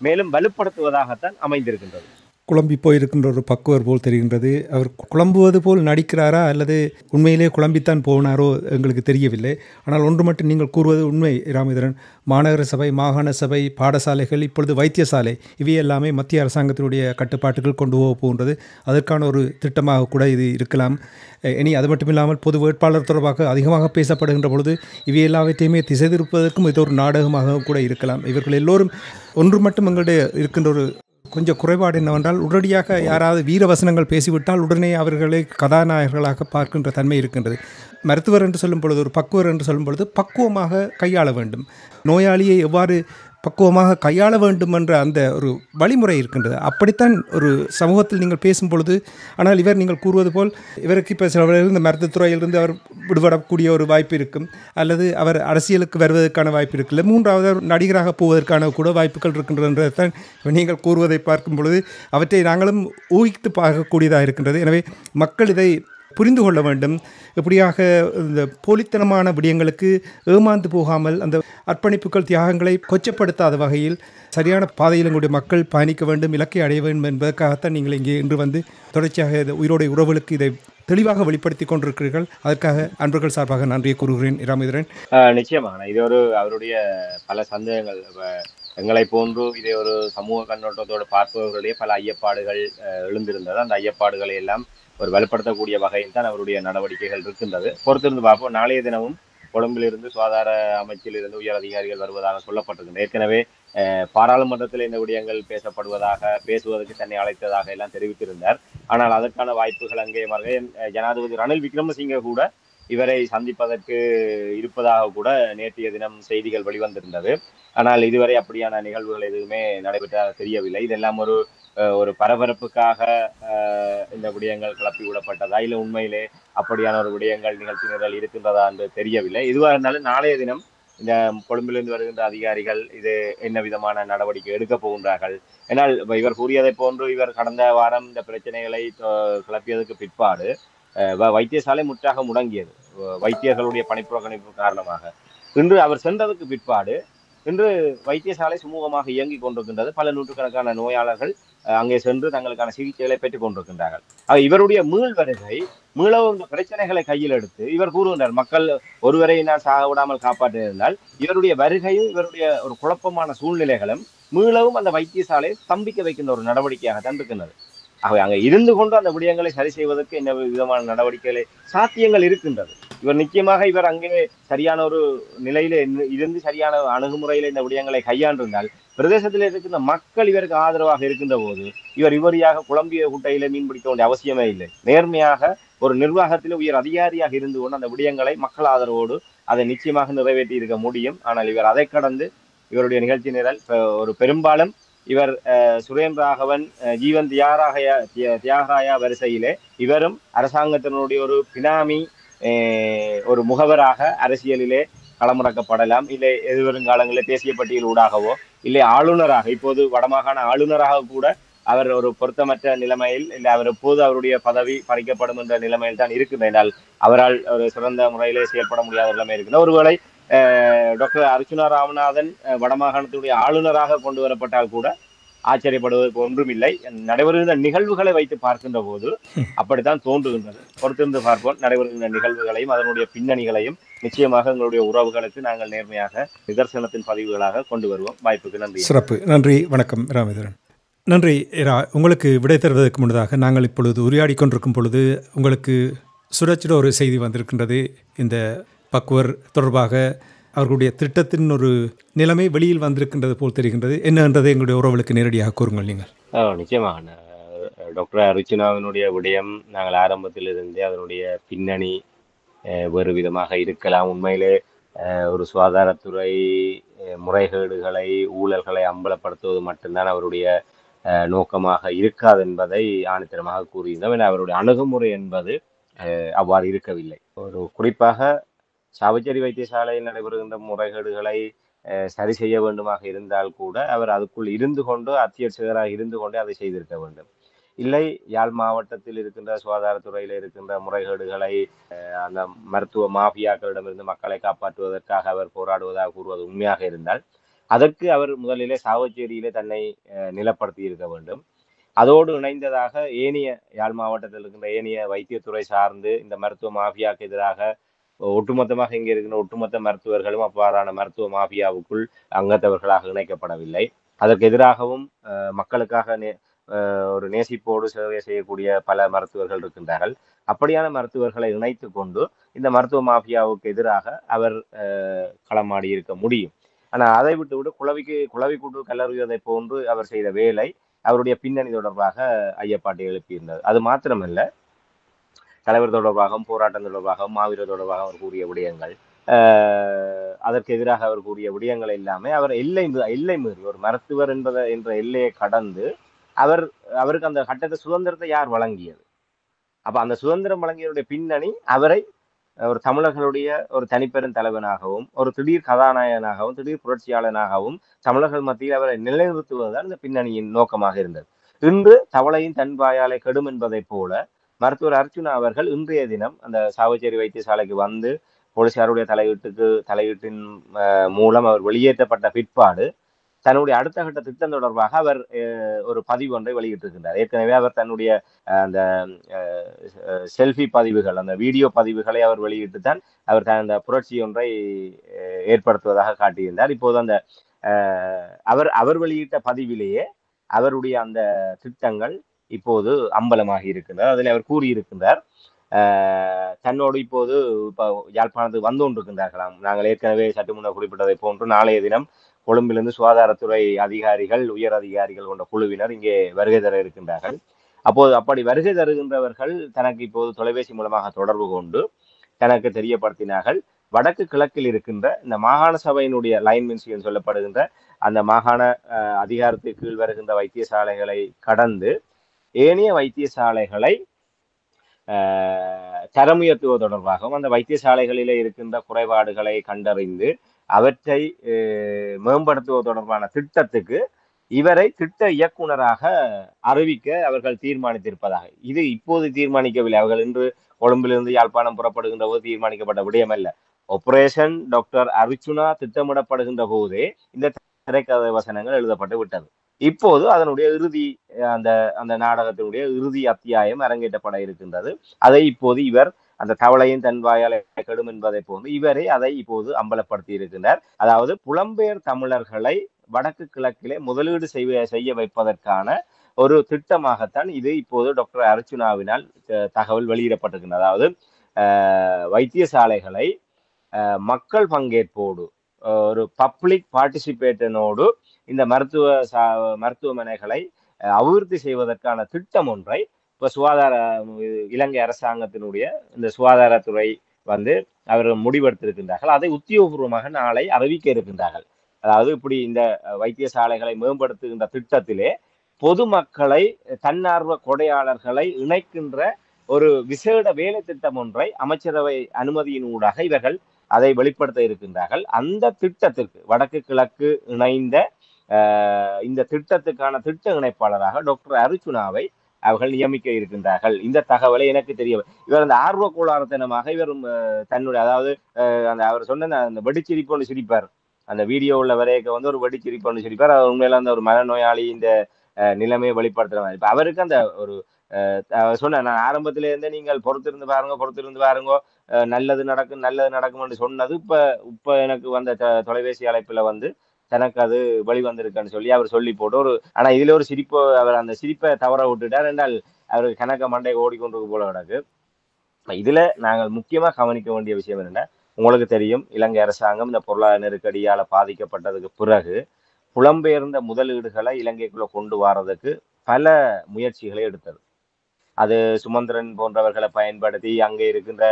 மேலும் வலுப்படுத்துவதாகத்தான் அமைந்திருக்கின்றது. குழம்பி போயிருக்கின்ற ஒரு பக்குவர் போல் தெரிகின்றது. அவர் குழம்புவது போல் நடிக்கிறாரா அல்லது உண்மையிலே குழம்பித்தான் போனாரோ எங்களுக்கு தெரியவில்லை. ஆனால் ஒன்று மட்டும் நீங்கள் கூறுவது உண்மை ராமேந்திரன். மாநகர சபை, மாகாண சபை, பாடசாலைகள், இப்பொழுது வைத்தியசாலை, இவையெல்லாமே மத்திய அரசாங்கத்தினுடைய கட்டுப்பாட்டுகள் கொண்டு போக போகின்றது. அதற்கான ஒரு திட்டமாக கூட இது இருக்கலாம். இனி அது மட்டுமில்லாமல் பொது வேட்பாளர் தொடர்பாக அதிகமாக பேசப்படுகின்ற பொழுது இவை எல்லாவற்றையுமே திசை திருப்பதற்கும் இது ஒரு நாடகமாக கூட இருக்கலாம். இவர்கள் எல்லோரும் ஒன்று மட்டும் எங்களுடைய இருக்கின்ற ஒரு கொஞ்சம் குறைபாடு என்னவென்றால், உடனடியாக யாராவது வீரவசனங்கள் பேசிவிட்டால் உடனே அவர்களை கதாநாயகர்களாக பார்க்கின்ற தன்மை இருக்கின்றது. மருத்துவர் என்று சொல்லும் பொழுது, ஒரு பக்குவர் என்று சொல்லும் பொழுது பக்குவமாக கையாள வேண்டும். நோயாளியை எவ்வாறு பக்குவமாக கையாள வேண்டும் என்ற அந்த ஒரு வழிமுறை இருக்கின்றது. அப்படித்தான் ஒரு சமூகத்தில் நீங்கள் பேசும் பொழுது. ஆனால் இவர் நீங்கள் கூறுவது போல் இவருக்கு இப்போ சில இந்த மருத்துவத்துறையிலிருந்து அவர் விடுபடக்கூடிய ஒரு வாய்ப்பு இருக்கும், அல்லது அவர் அரசியலுக்கு வருவதற்கான வாய்ப்பு இருக்குல்ல, மூன்றாவது நடிகராக போவதற்கான கூட வாய்ப்புகள் இருக்கின்றதான் நீங்கள் கூறுவதை பார்க்கும் பொழுது அவற்றை நாங்களும் ஊகித்து பார்க்கக்கூடியதாக இருக்கின்றது. எனவே மக்கள் இதை புரிந்து கொள்ள வேண்டும். இப்படியாக இந்த போலித்தனமான விடயங்களுக்கு ஏமாந்து போகாமல் அந்த அர்ப்பணிப்புகள், தியாகங்களை கொச்சப்படுத்தாத வகையில் சரியான பாதையில் எங்களுடைய மக்கள் பயணிக்க வேண்டும், இலக்கை அடைய வேண்டும் என்பதற்காகத்தான் நீங்கள் இங்கே இன்று வந்து தொடர்ச்சியாக உயிரோடைய உறவுகளுக்கு இதை தெளிவாக வெளிப்படுத்தி கொண்டிருக்கிறீர்கள். அதற்காக அன்பர்கள் சார்பாக நன்றியை கூறுகிறேன் ராமேந்திரன். நிச்சயமாக இது ஒரு அவருடைய பல சந்தேகங்கள் எங்களை போன்று இதை ஒரு சமூக கண்ணோட்டத்தோடு பார்ப்பவர்களுடைய பல ஐயப்பாடுகள் எழுந்திருந்தது. அந்த ஐயப்பாடுகளை எல்லாம் ஒரு வலுப்படுத்தக்கூடிய வகையில் தான் அவருடைய நடவடிக்கைகள் இருக்கின்றது. பொறுத்திருந்து பார்ப்போம். நாளைய தினமும் கொழும்பிலிருந்து சுகாதார அமைச்சிலிருந்து உயர் அதிகாரிகள் வருவதாக சொல்லப்பட்டிருக்கின்றன. ஏற்கனவே பாராளுமன்றத்தில் இந்த விடயங்கள் பேசுவதற்கு தன்னை அழைத்ததாக எல்லாம் தெரிவித்திருந்தார். ஆனால் அதற்கான வாய்ப்புகள் அங்கே ஜனாதிபதி ரணில் விக்ரமசிங்கே கூட இவரை சந்திப்பதற்கு இருப்பதாக கூட நேற்றைய தினம் செய்திகள் வெளிவந்திருந்தது. ஆனால் இதுவரை அப்படியான நிகழ்வுகள் எதுவுமே நடைபெற்றாக தெரியவில்லை. இதெல்லாம் ஒரு பரபரப்புக்காக இந்த விடயங்கள் கிளப்பி விடப்பட்டதா, இல்லை உண்மையிலே அப்படியான ஒரு விடயங்கள் நிகழ்ச்சி நிரல் இருக்கின்றதா என்று தெரியவில்லை. இதுவாக இருந்தாலும் நாளைய தினம் இந்த கொழும்பிலிருந்து வருகின்ற அதிகாரிகள் இது என்ன விதமான நடவடிக்கை எடுக்க போகின்றார்கள். ஏன்னால் இவர் கூறியதை போன்று இவர் கடந்த வாரம் இந்த பிரச்சனைகளை கிளப்பியதற்கு பிற்பாடு வைத்தியசாலை முற்றாக முடங்கியது வைத்தியர்களுடைய பணிப்புறக்கணிப்பு காரணமாக. இன்று அவர் சென்றதற்கு பிற்பாடு இன்று வைத்தியசாலை சுமூகமாக இயங்கிக் கொண்டிருக்கின்றது. பல நூற்றுக்கணக்கான நோயாளர்கள் அங்கே சென்று தங்களுக்கான சிகிச்சைகளை பெற்றுக் கொண்டிருக்கின்றார்கள். இவருடைய மீள் வருகை மீளவும் இந்த பிரச்சனைகளை கையில் எடுத்து இவர் கூறுகின்றார், மக்கள் ஒருவரை நான் சாக விடாமல் காப்பாற்றியிருந்தால் இவருடைய வருகையும் இவருடைய ஒரு குழப்பமான சூழ்நிலைகளும் மீளவும் அந்த வைத்தியசாலை ஸ்தம்பிக்க வைக்கின்ற ஒரு நடவடிக்கையாக தான் இருக்கின்றது. ஆகவே அங்கே இருந்து கொண்டு அந்த விடயங்களை சரி செய்வதற்கு என்ன விதமான நடவடிக்கைகளை சாத்தியங்கள் இருக்கின்றது. இவர் நிச்சயமாக இவர் அங்கே சரியான ஒரு நிலையில இருந்து சரியான அணுகுமுறையில இந்த விடயங்களை கையாண்டிருந்தால் பிரதேசத்தில் இருக்கின்ற மக்கள் இவருக்கு ஆதரவாக இருக்கின்ற போது இவர் இவரியாக குழம்பிய குட்டையில மீன் பிடிக்க வேண்டிய அவசியமே இல்லை. நேர்மையாக ஒரு நிர்வாகத்தில் உயர் அதிகாரியாக இருந்து கொண்டு அந்த விடயங்களை மக்கள் ஆதரவோடு அதை நிச்சயமாக நிறைவேற்றி இருக்க முடியும். ஆனால் இவர் அதை கடந்து இவருடைய நிகழ்ச்சி நிரல் ஒரு பெரும்பாலும் இவர் சுரேன் ராகவன், ஜீவன் தியாகராயா வரிசையிலே இவரும் அரசாங்கத்தினுடைய ஒரு பினாமி ஒரு முகவராக அரசியலிலே களமிறக்கப்படலாம். இல்லை எதிர்வருங்காலங்களில் தேசிய பட்டியல் ஊடாகவோ இல்லை ஆளுநராக, இப்போது வடமாகாண ஆளுநராக கூட அவர் ஒரு பொருத்தமற்ற நிலைமையில் இல்லை அவர் எப்போது அவருடைய பதவி பறிக்கப்படும் என்ற நிலைமையில் தான் இருக்கின்றால் அவரால் ஒரு சிறந்த முறையிலே செயல்பட முடியாத நிலைமை இருக்கின்ற. ஒருவேளை டாக்டர் அர்ச்சுனா ராமநாதன் வடமாகாணத்துடைய ஆளுநராக கொண்டு வரப்பட்டால் கூட ஆச்சரியப்படுவதற்கு ஒன்றுமில்லை. நடைபெறுகின்ற நிகழ்வுகளை வைத்து பார்க்கின்ற போது அப்படித்தான் தோன்றுகின்றது. பொறுத்திருந்து பார்ப்போம். நடைபெறுகின்ற நிகழ்வுகளையும் அதனுடைய பின்னணிகளையும் நிச்சயமாக எங்களுடைய உறவுகளுக்கு நாங்கள் நேர்மையாக நிதர்சனத்தின் பதிவுகளாக கொண்டு வருவோம். வாய்ப்புக்கு நன்றி. சிறப்பு. நன்றி. வணக்கம் ராமேந்திரன். நன்றி இரா. உங்களுக்கு விடை தருவதற்கு முன்னதாக நாங்கள் இப்பொழுது உரையாடி கொண்டிருக்கும் பொழுது உங்களுக்கு சுடச்சுட ஒரு செய்தி வந்திருக்கின்றது. இந்த பக்குவர் தொடர்பாக அவர்களுடைய திட்டத்தின் ஒரு நிலைமை வெளியில் வந்திருக்கின்றது போல் தெரிகின்றது. என்ன என்றதை எங்களுடைய உறவுகளுக்கு நேரடியாக கூறுங்கள் நீங்கள். நிச்சயமாக டாக்டர் அர்ச்சுனாவினுடைய விடயம் நாங்கள் ஆரம்பத்திலிருந்தே அதனுடைய பின்னணி வேறு விதமாக இருக்கலாம். உண்மையிலே ஒரு சுகாதாரத்துறை முறைகேடுகளை ஊழல்களை அம்பலப்படுத்துவது மட்டும்தான் அவருடைய நோக்கமாக இருக்காது என்பதை ஆணித்தரமாக கூறியிருந்தோம். அவருடைய அணுகுமுறை என்பது அவ்வாறு இருக்கவில்லை. ஒரு குறிப்பாக சாவச்சேரி வைத்தியசாலையில் நடைபெறுகின்ற முறைகேடுகளை சரி செய்ய வேண்டுமாக இருந்தால் கூட அவர் அதுக்குள் இருந்து கொண்டு அத்தியட்சகராக இருந்து கொண்டே அதை செய்திருக்க வேண்டும். இல்லை, யாழ் மாவட்டத்தில் இருக்கின்ற சுகாதாரத்துறையில் இருக்கின்ற முறைகேடுகளை அந்த மருத்துவ மாஃபியாக்களிடமிருந்து மக்களை காப்பாற்றுவதற்காக அவர் போராடுவதாக கூறுவது உண்மையாக இருந்தால் அதற்கு அவர் முதலிலே சாவச்சேரியிலே தன்னை நிலப்படுத்தி இருக்க வேண்டும். அதோடு இணைந்ததாக ஏனைய யாழ் மாவட்டத்தில் இருக்கின்ற ஏனைய வைத்தியத்துறை சார்ந்து இந்த மருத்துவ மாஃபியாவுக்கு எதிராக ஒட்டுமொத்தமாக இங்கே இருக்கின்ற ஒட்டுமொத்த மருத்துவர்களும் அவ்வாறான மருத்துவ மாஃபியாவுக்குள் அங்கத்தவர்களாக இணைக்கப்படவில்லை. அதற்கு எதிராகவும் மக்களுக்காக ஒரு நேசிப்போடு சேவை செய்யக்கூடிய பல மருத்துவர்கள் இருக்கின்றார்கள். அப்படியான மருத்துவர்களை இணைத்து கொண்டு இந்த மருத்துவ மாஃபியாவுக்கு எதிராக அவர் களமாடி இருக்க முடியும். ஆனால் அதை விட்டு குளவி கூட்டு கல்லறிவதை போன்று அவர் செய்த வேலை அவருடைய பின்னணி தொடர்பாக ஐயப்பாட்டை எழுப்பியிருந்தது. அது மாத்திரமல்ல, தலைவர் தொடர்பாகவும் போராட்டம் தொடர்பாகவும் மாவீரர் தொடர்பாக அவர் கூறிய விடயங்கள், அதற்கு எதிராக அவர் கூறிய விடயங்கள் எல்லாமே அவர் எல்லை மீறி ஒரு மருத்துவர் என்ற எல்லையை கடந்து அவருக்கு அந்த கட்டத்தை சுதந்திரத்தை யார் வழங்கியது? அப்ப அந்த சுதந்திரம் வழங்கியவருடைய பின்னணி அவரை ஒரு தமிழர்களுடைய ஒரு தனிப்பெரும் தலைவனாகவும் ஒரு திடீர் கதாநாயகனாகவும் திடீர் புரட்சியாளனாகவும் தமிழர்கள் மத்தியில் அவரை நிலைநிறுத்துவதுதான் இந்த பின்னணியின் நோக்கமாக இருந்தது. இன்று தவளையின் தன்பாயாலை கெடும் என்பதை போல மருத்துவர் அர்ச்சுனா அவர்கள் இன்றைய தினம் அந்த சாவச்சேரி வைத்தியசாலைக்கு வந்து போலீசாருடைய தலையீட்டின் மூலம் அவர் வெளியேற்றப்பட்ட பிற்பாடு தன்னுடைய அடுத்த கட்ட திட்டம் தொடர்பாக அவர் ஒரு பதிவு ஒன்றை வெளியிட்டிருக்கின்றார். ஏற்கனவே அவர் தன்னுடைய அந்த செல்ஃபி பதிவுகள், அந்த வீடியோ பதிவுகளை அவர் வெளியிட்டு தான் அவர் அந்த புரட்சி ஒன்றை ஏற்படுத்துவதாக காட்டியிருந்தார். இப்போது அந்த அவர் வெளியிட்ட பதிவிலேயே அவருடைய அந்த திட்டங்கள் இப்போது அம்பலமாகி இருக்கின்றார். அதில் அவர் கூறியிருக்கின்றார், தன்னோடு இப்போது யாழ்ப்பாணத்துக்கு வந்து கொண்டிருக்கின்றார்களாம். நாங்கள் ஏற்கனவே சற்று முன்னர் குறிப்பிட்டதை போன்று நாளைய தினம் கொழும்பிலிருந்து சுகாதாரத்துறை அதிகாரிகள் உயர் அதிகாரிகள் கொண்ட குழுவினர் இங்கே வருகை தர இருக்கின்றார்கள். அப்படி வருகை தருகின்றவர்கள் தனக்கு இப்போது தொலைபேசி மூலமாக தொடர்பு கொண்டு தனக்கு தெரியப்படுத்தினார்கள், வடக்கு கிழக்கில் இருக்கின்ற இந்த மாகாண சபையினுடைய லைன்மென்ஸ் என்று சொல்லப்படுகின்ற அந்த மாகாண அதிகாரத்திற்கு கீழ் வருகின்ற வைத்தியசாலைகளை கடந்து ஏனைய வைத்தியசாலைகளை தரமுயர்த்துவது தொடர்பாகவும் அந்த வைத்தியசாலைகளிலே இருக்கின்ற குறைபாடுகளை கண்டறிந்து அவற்றை மேம்படுத்துவது தொடர்பான திட்டத்துக்கு இவரை திட்ட இயக்குனராக அறிவிக்க அவர்கள் தீர்மானித்திருப்பதாக. இது இப்போது தீர்மானிக்கவில்லை. அவர்கள் இன்று கொழும்பிலிருந்து யாழ்ப்பாணம் புறப்படுகின்ற போது தீர்மானிக்கப்பட்ட விடயம் அல்ல. ஆபரேஷன் டாக்டர் அர்ச்சுனா திட்டமிடப்படுகின்ற போதே இந்த திரைக்கதை வசனங்கள் எழுதப்பட்டு விட்டது. இப்போது அதனுடைய அந்த நாடகத்தினுடைய இறுதி அத்தியாயம் அரங்கேற்றப்பட இருக்கின்றது. அதை இப்போது இவர் அந்த தவளையின் தன் வாயால் கெடும் என்பதை போன்று இவரே அதை இப்போது அம்பலப்படுத்தி இருக்கின்றார். அதாவது புலம்பெயர் தமிழர்களை வடக்கு கிழக்கிலே முதலீடு செய்ய வைப்பதற்கான ஒரு திட்டமாகத்தான் இது இப்போது டாக்டர் அர்ச்சுனாவினால் தகவல் வெளியிடப்பட்டிருக்கின்றது. அதாவது வைத்தியசாலைகளை மக்கள் பங்கேற்போடு ஒரு பப்ளிக் பார்ட்டிசிபேட்டனோடு இந்த மருத்துவமனைகளை அபிவிருத்தி செய்வதற்கான திட்டம் ஒன்றை இப்ப இலங்கை அரசாங்கத்தினுடைய இந்த சுகாதாரத்துறை அவர்கள் முடிவெடுத்திருக்கின்றார்கள். அதை உத்தியோகபூர்வமாக நாளை அறிவிக்க இருக்கின்றார்கள். அதாவது இப்படி இந்த வைத்தியசாலைகளை மேம்படுத்துகின்ற திட்டத்திலே பொதுமக்களை தன்னார்வ கொடையாளர்களை இணைக்கின்ற ஒரு விசேட வேலை திட்டம் ஒன்றை அமைச்சரவை அனுமதியின் ஊடாக இவர்கள் அதை வெளிப்படுத்த இருக்கின்றார்கள். அந்த திட்டத்திற்கு வடக்கு கிழக்கு இணைந்த இந்த திட்டத்துக்கான திட்ட இணைப்பாளராக டாக்டர் அர்ச்சுனாவை அவர்கள் நியமிக்க இருக்கின்றார்கள். இந்த தகவலை எனக்கு தெரிய இவர் அந்த ஆர்வ கோளாறுத்தனமாக இவர் தன்னுடைய அதாவது அவர் சொன்ன அந்த வெடிச்சிரிப்போன்னு சிரிப்பார், அந்த வீடியோவில் வரையக்க வந்து ஒரு வெடிச்சிரிப்பு சிரிப்பார். அவர் உண்மையில அந்த ஒரு மனநோயாளி இந்த நிலைமையை வெளிப்படுத்துற மாதிரி. இப்ப அவருக்கு அந்த ஒரு சொன்னேன் நான் ஆரம்பத்தில இருந்தே நீங்கள் பொறுத்திருந்து பாருங்க, பொறுத்திருந்து பாருங்க, நல்லது நடக்கும், நல்லது நடக்கும் என்று சொன்னது இப்ப இப்ப எனக்கு வந்த தொலைபேசி அழைப்புல வந்து தனக்கு அது வெளிவந்திருக்குன்னு சொல்லி அவர் சொல்லி போட்டு ஒரு ஆனா இதுல ஒரு சிரிப்பு அவர் அந்த சிரிப்பை தவற விட்டுட்டார் என்றால் அவருக்கு கணக்க மண்டை ஓடிக்கொண்டிருக்கு போல கிடக்கு. இதுல நாங்கள் முக்கியமா கவனிக்க வேண்டிய விஷயம் என்னன்னா, உங்களுக்கு தெரியும் இலங்கை அரசாங்கம் இந்த பொருளாதார நெருக்கடியால பாதிக்கப்பட்டதுக்கு பிறகு புலம்பெயர்ந்த முதலீடுகளை இலங்கைக்குள்ள கொண்டு வாரதுக்கு பல முயற்சிகளை எடுத்தது. அது சுமந்திரன் போன்றவர்களை பயன்படுத்தி அங்கே இருக்கின்ற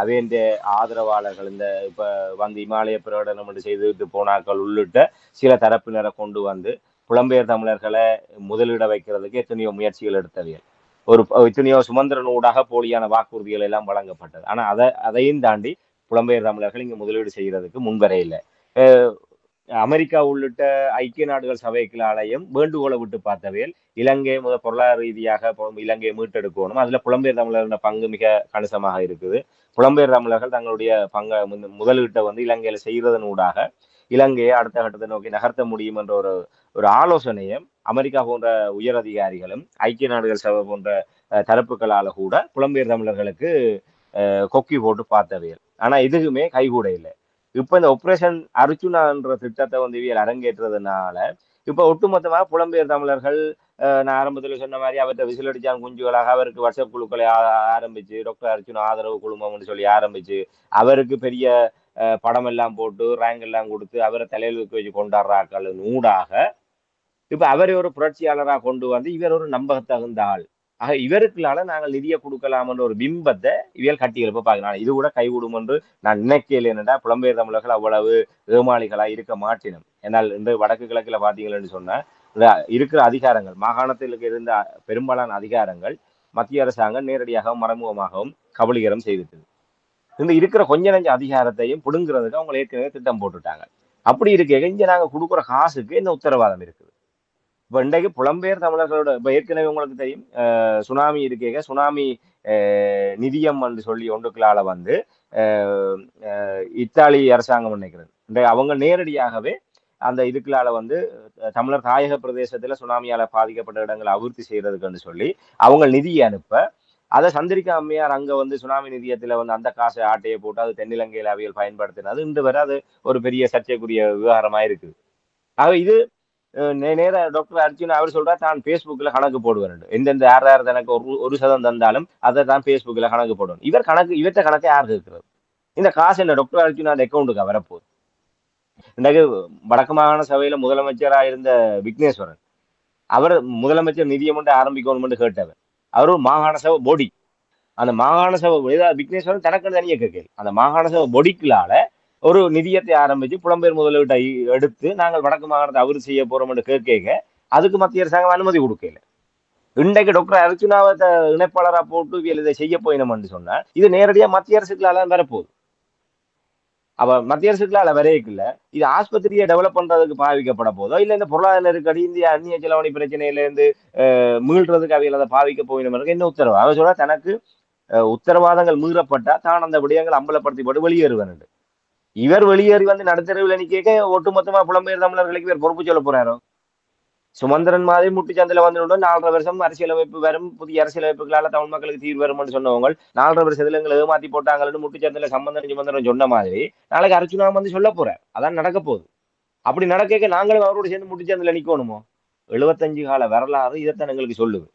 அவேந்த ஆதரவாளர்கள் இந்த இப்ப வந்து இமாலய பிரகடனம் என்று செய்துவிட்டு போனாக்கள் உள்ளிட்ட சில தரப்பினரை கொண்டு வந்து புலம்பெயர் தமிழர்களை முதலிட வைக்கிறதுக்கு எத்தனையோ முயற்சிகள் எடுத்தவியல். ஒரு எத்தனையோ சுமந்திரன் ஊடாக போலியான வாக்குறுதிகள் எல்லாம் வழங்கப்பட்டது. ஆனா அதையும் தாண்டி புலம்பெயர் தமிழர்கள் இங்க முதலீடு செய்யறதுக்கு முன்வரே இல்லை. அமெரிக்கா உள்ளிட்ட ஐக்கிய நாடுகள் சபைகளாலையும் வேண்டுகோளை விட்டு பார்த்தவையில் இலங்கை பொருளாதார ரீதியாக இலங்கையை மீட்டெடுக்கணும். அதுல புலம்பெயர் தமிழர்களோட பங்கு மிக கணிசமாக இருக்குது. புலம்பெயர் தமிழர்கள் தங்களுடைய முதலீட்டை வந்து இலங்கையில செய்யறதன் ஊடாக இலங்கையை அடுத்த கட்டத்தை நோக்கி நகர்த்த முடியும் என்ற ஒரு ஒரு ஆலோசனையும் அமெரிக்கா போன்ற உயர் அதிகாரிகளும் ஐக்கிய நாடுகள் சபை போன்ற தரப்புகளால கூட புலம்பெயர் தமிழர்களுக்கு கொக்கி போட்டு பார்த்தவையல். ஆனா எதுவுமே கைகூட இல்லை. இப்ப இந்த ஆபரேஷன் அர்ஜுனான்ற திட்டத்தை வந்து இவியல் அரங்கேற்றதுனால இப்ப ஒட்டுமொத்தமாக புலம்பெயர் தமிழர்கள் நான் ஆரம்பத்தில் சொன்ன மாதிரி அவர்கிட்ட விசிலடிச்சான் குஞ்சுகளாக அவருக்கு வாட்ஸ்அப் குழுக்களை ஆரம்பிச்சு டாக்டர் அர்ஜுன் ஆதரவு குழுமம்னு சொல்லி ஆரம்பிச்சு அவருக்கு பெரிய படம் எல்லாம் போட்டு ரேங்க் எல்லாம் கொடுத்து அவரை தலையிலுக்கு வச்சு கொண்டாடுறாக்கள் ஊடாக இப்ப அவரை ஒரு புரட்சியாளராக கொண்டு வந்து இவர் ஒரு நம்பகத்தகுந்த ஆள். ஆக இவருக்குள்ளால நாங்கள் நிதியை கொடுக்கலாம்ன்ற ஒரு பிம்பத்தை இவியல் கட்டி எழுப்ப பார்க்கலாம். இது கூட கைவிடும் என்று நான் நினைக்கல. என்னடா புலம்பெயர் தமிழர்கள் அவ்வளவு ஏமாளிகளா இருக்க மாட்டினோம். ஏன்னால் இந்த வடக்கு கிழக்குல பாத்தீங்கன்னு சொன்னா இருக்கிற அதிகாரங்கள் மாகாணத்தில் இருந்த பெரும்பாலான அதிகாரங்கள் மத்திய அரசாங்கம் நேரடியாகவும் மறைமுகமாகவும் கபலீகரம் செய்துட்டது. இந்த இருக்கிற கொஞ்ச நஞ்ச அதிகாரத்தையும் புடுங்கிறதுக்கு அவங்க ஏற்கனவே திட்டம் போட்டுட்டாங்க. அப்படி இருக்க இங்க நாங்க கொடுக்குற காசுக்கு என்ன உத்தரவாதம் இருக்குது? இப்ப இன்றைக்கு புலம்பெயர் தமிழர்களோட இப்ப ஏற்கனவே உங்களுக்கு தெரியும் சுனாமி இருக்கேங்க சுனாமி நிதியம் என்று சொல்லி ஒன்றுக்களால வந்து இத்தாலி அரசாங்கம் நினைக்கிறது அவங்க நேரடியாகவே அந்த இதுக்குள்ளால வந்து தமிழர் தாயக பிரதேசத்துல சுனாமியால பாதிக்கப்பட்ட இடங்களை அபிவிருத்தி செய்யறதுக்குன்னு சொல்லி அவங்க நிதியை அனுப்ப அதை சந்திரிகா அம்மையார் அங்க வந்து சுனாமி நிதியத்துல வந்து அந்த காசை ஆட்டையை போட்டு அது தென்னிலங்கையில் அவியல் பயன்படுத்தினது இன்று வரை அது ஒரு பெரிய சர்ச்சைக்குரிய விவகாரமா இருக்குது. ஆக இது நேர டாக்டர் அர்ஜுன் அவர் சொல்றாரு தான் பேஸ்புக்ல கணக்கு போடுவேன் எந்தெந்த யார் எனக்கு ஒரு சதம் தந்தாலும் அதை தான் பேஸ்புக்ல கணக்கு போடுவேன். இவற்ற கணக்கை யாருக்கு இருக்கிறது? இந்த காசு என்ன டாக்டர் அர்ஜுன் அந்த அக்கௌண்ட்டுக்கு வரப்போகுது. இன்றைக்கு வடக்கு மாகாண சபையில முதலமைச்சராக இருந்த விக்னேஸ்வரன் அவர் முதலமைச்சர் நிதியம் ஆரம்பிக்கணும் கேட்டவர். அவர் ஒரு மாகாண சபை பொடி. அந்த மாகாண சபை விக்னேஸ்வரன் தனக்கு தனியாக கேட்கல. அந்த மாகாண சபை பொடிக்களால ஒரு நிதியத்தை ஆரம்பிச்சு புலம்பெயர் முதலீட்டை எடுத்து நாங்கள் வடக்கு மாகாணத்தை அபிவிருத்தி செய்ய போறோம் என்று கேட்க அதுக்கு மத்திய அரசாங்கம் அனுமதி கொடுக்கல. இன்றைக்கு டாக்டர் அர்ஜுனாவை இணைப்பாளராக போட்டு இதை செய்ய போயினோம்னு சொன்னா இது நேரடியாக மத்திய அரசுகளால வரப்போகுது. அப்ப மத்திய அரசுகளால வரையக்குள்ள இது ஆஸ்பத்திரியை டெவலப் பண்றதுக்கு பாவிக்கப்பட போதோ இல்ல இந்த பொருளாதார நெருக்கடி இந்த அந்நிய செலவணி பிரச்சனையில இருந்து மீள்றதுக்கு அவையில் அதை பாவிக்க போயினோம் என்ன உத்தரவு? அவர் சொல்ல தனக்கு உத்தரவாதங்கள் மீறப்பட்டா தான் அந்த விடயங்கள் அம்பலப்படுத்தி போட்டு வெளியேறுவேன். இவர் வெளியேறி வந்து நடுத்தரவில் நிக்க ஒட்டுமொத்தமா புலம்பெயர் தமிழர்களுக்கு இவர் பொறுப்பு சொல்ல போறாரோ? சுமந்திரன் மாதிரி முட்டுச்சந்தில வந்து 4.5 வருஷம் அரசியலமைப்பு வரும் புதிய அரசியலமைப்புகளால தமிழ் மக்களுக்கு தீர்வு வரும்னு சொன்னவங்க 4.5 வருஷத்துல எங்களை ஏமாத்தி போட்டாங்கன்னு முட்டுச்சந்தில சுமந்திரன் சொன்ன மாதிரி நாளைக்கு அர்ச்சுனா வந்து சொல்ல போறார். அதான் நடக்க போகுது. அப்படி நடக்க நாங்களும் அவரோடு சேர்ந்து முட்டுச்சந்தில நிக்கணுமோ? 75 கால வரலாறு இதைத்தான் எங்களுக்கு சொல்லுது.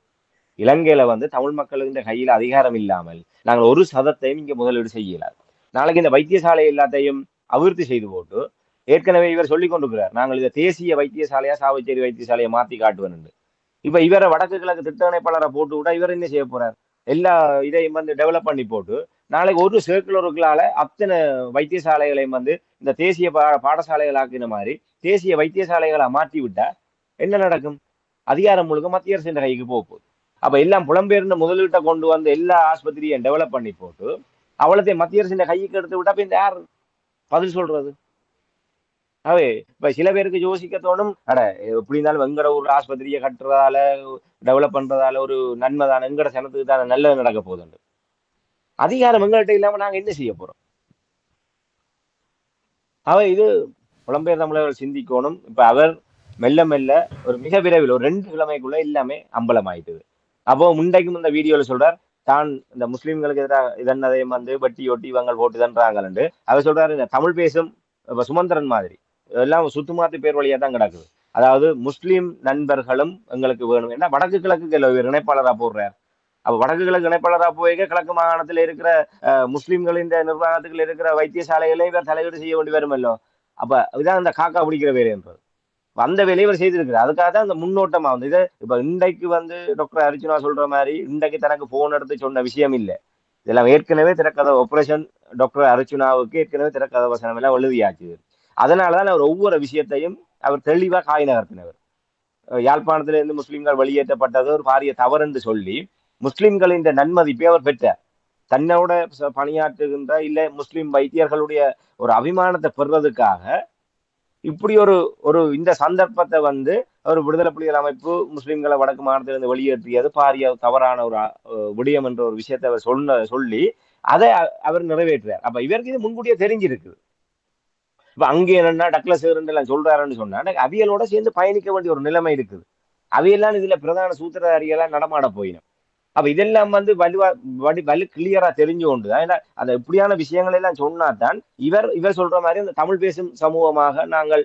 இலங்கையில வந்து தமிழ் மக்களுக்கு இந்த கையில அதிகாரம் இல்லாமல் நாங்கள் ஒரு சதத்தையும் இங்க முதலீடு செய்யலாது. நாளைக்கு இந்த வைத்தியசாலை எல்லாத்தையும் அபிவிருத்தி செய்து போட்டு ஏற்கனவே இவர் சொல்லிக் கொண்டிருக்கிறார் நாங்கள் இதை தேசிய வைத்தியசாலையா சாவச்சேரி வைத்தியசாலையை மாத்தி காட்டுவேன். இப்ப இவரை வடக்கு கிழக்கு திட்ட இணைப்பாளரை போட்டு விட்டா இவர் என்ன செய்ய போறார்? எல்லா இதையும் வந்து டெவலப் பண்ணி போட்டு நாளைக்கு ஒரு சர்க்குலருக்களால அத்தனை வைத்தியசாலைகளையும் வந்து இந்த தேசிய பாடசாலைகள் ஆக்கின மாதிரி தேசிய வைத்தியசாலைகளை மாற்றி விட்டா என்ன நடக்கும்? அதிகாரம் முழுக்க மத்திய அரசின் கைக்கு போகுது. அப்ப எல்லாம் புலம்பெயர்ந்த முதலீட்டை கொண்டு வந்து எல்லா ஆஸ்பத்திரியும் டெவலப் பண்ணி போட்டு அவ்வளோத்தையும் மத்திய அரசின் கைக்கு எடுத்து விட்டா இப்ப இந்த யார் பதில் சொல்றது? அவே இப்ப சில பேருக்கு யோசிக்க தோணும், அட எப்படி இருந்தாலும் வெங்கட ஊர் ஆஸ்பத்திரியை கட்டுறதால டெவலப் பண்றதால ஒரு நன்மை தானே, எங்கட சனத்துக்கு தானே நல்லது நடக்க போகுதுண்டு. அதிகாரம் எங்கள்கிட்ட இல்லாம நாங்க என்ன செய்ய போறோம்? இது புலம்பெயர் தமிழர்கள் சிந்திக்கணும். இப்ப அவர் மெல்ல மெல்ல ஒரு மிக விரைவில் ஒரு 2 கிழமைக்குள்ள எல்லாமே அம்பலமாயிட்டுது. அப்போ முன்றைக்கும் இந்த வீடியோல சொல்றார், தான் இந்த முஸ்லிம்களுக்கு எதிராக இதன்னதையும் வந்து வெட்டி ஒட்டி இவங்க போட்டு தன்றாங்கன்னு அவர் சொல்றாரு. இந்த தமிழ் பேசும் இப்ப சுமந்திரன் மாதிரி எல்லாம் சுத்துமாத்து பேர் வழியா தான் கிடக்குது. அதாவது முஸ்லிம் நண்பர்களும் எங்களுக்கு வேணும். ஏன்னா வடக்கு கிழக்கு இணைப்பாளரா போடுறார். அப்ப வடக்கு கிழக்கு இணைப்பாளரா போய் கிழக்கு மாகாணத்தில் இருக்கிற முஸ்லிம்களின் நிர்வாகத்துக்குள்ள இருக்கிற வைத்தியசாலைகளை இவர் தலையீடு செய்ய வேண்டி வருமல்லோ. அப்ப இதான் இந்த காக்கா பிடிக்கிற வேலை என்றது. அந்த வேலையை இவர் செய்திருக்கிறார். அதுக்காக தான் இந்த முன்னோட்டமா வந்து இது இப்ப இன்றைக்கு வந்து டாக்டர் அர்ச்சுனா சொல்ற மாதிரி இன்றைக்கு தனக்கு போன் எடுத்து சொன்ன விஷயம் இல்லை. இதெல்லாம் ஏற்கனவே திறக்கதை ஆபரேஷன் டாக்டர் அர்ச்சுனாவுக்கு ஏற்கனவே திறக்கதை வசனம் எல்லாம் எழுதியாச்சு. அதனாலதான் அவர் ஒவ்வொரு விஷயத்தையும் அவர் தெளிவா காய் நகர்த்தினவர். யாழ்ப்பாணத்திலிருந்து முஸ்லிம்கள் வெளியேற்றப்பட்டது ஒரு பாரிய தவறு என்று சொல்லி முஸ்லிம்களின் நன்மதிப்பை அவர் பெற்றார். தன்னோட பணியாற்றுகின்ற இல்ல முஸ்லிம் வைத்தியர்களுடைய ஒரு அபிமானத்தை பெறுவதற்காக இப்படி ஒரு ஒரு இந்த சந்தர்ப்பத்தை வந்து ஒரு விடுதலை புலிகள் அமைப்பு முஸ்லிம்களை வடக்கு மாநிலத்திலிருந்து வெளியேற்றியது பாரிய தவறான ஒரு விடயம் என்ற ஒரு விஷயத்தை அவர் சொல்லி அதை அவர் நிறைவேற்றுறார். அப்ப இவருக்கு இது முன்கூட்டியே தெரிஞ்சிருக்கு. இப்ப அங்கே என்னன்னா டக்ளஸ் எல்லாம் சொல்றாருன்னு சொன்னா அவியலோட சேர்ந்து பயணிக்க வேண்டிய ஒரு நிலைமை இருக்குது. அவையெல்லாம் இதுல பிரதான சூத்திரதாரியெல்லாம் நடமாட போயிடும். அப்ப இதெல்லாம் வந்து வலு கிளியரா தெரிஞ்சு கொண்டு ஏன்னா அந்த இப்படியான விஷயங்கள் எல்லாம் சொன்னாதான் இவர் சொல்ற மாதிரி அந்த தமிழ் பேசும் சமூகமாக நாங்கள்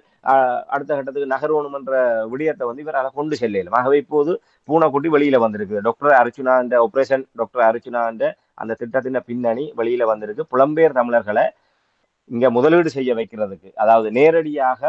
அடுத்த கட்டத்துக்கு நகர்வணும் என்ற விடயத்தை வந்து இவரால் கொண்டு செல்லலாம். ஆகவே இப்போது பூனைக்குட்டி வெளியில வந்திருக்கு. டாக்டர் அர்ச்சுனா இந்த ஆபரேஷன் டாக்டர் அர்ச்சுனா அந்த திட்டத்தின் பின்னணி வெளியில வந்திருக்கு. புலம்பெயர் தமிழர்களை இங்க முதலீடு செய்ய வைக்கிறதுக்கு, அதாவது நேரடியாக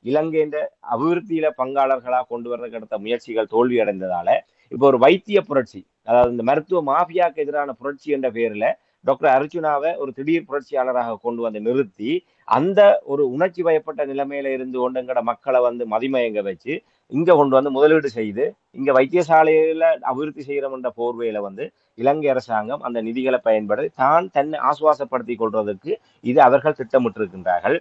இலங்கையின் அபிவிருத்தியில பங்காளர்களா கொண்டு வர்றதுக்கு எடுத்த முயற்சிகள் தோல்வி அடைந்ததால இப்போ ஒரு வைத்திய புரட்சி, அதாவது இந்த மருத்துவ மாஃபியாக்கு எதிரான புரட்சி என்ற பேர்ல டாக்டர் அர்ச்சுனாவை ஒரு திடீர் புரட்சியாளராக கொண்டு வந்து நிறுத்தி அந்த ஒரு உணர்ச்சி வயப்பட்ட நிலைமையில இருந்து கொண்டு எங்கட மக்களை வந்து மதிமயங்க வச்சு இங்க கொண்டு வந்து முதலீடு செய்து இங்க வைத்தியசாலையில அபிவிருத்தி செய்யறோம் என்ற போர்வையில வந்து இலங்கை அரசாங்கம் அந்த நிதிகளை பயன்படுத்தி தான் தன்னை ஆசுவாசப்படுத்திக் கொள்றதுக்கு இது அவர்கள் திட்டமிட்டிருக்கின்றார்கள்.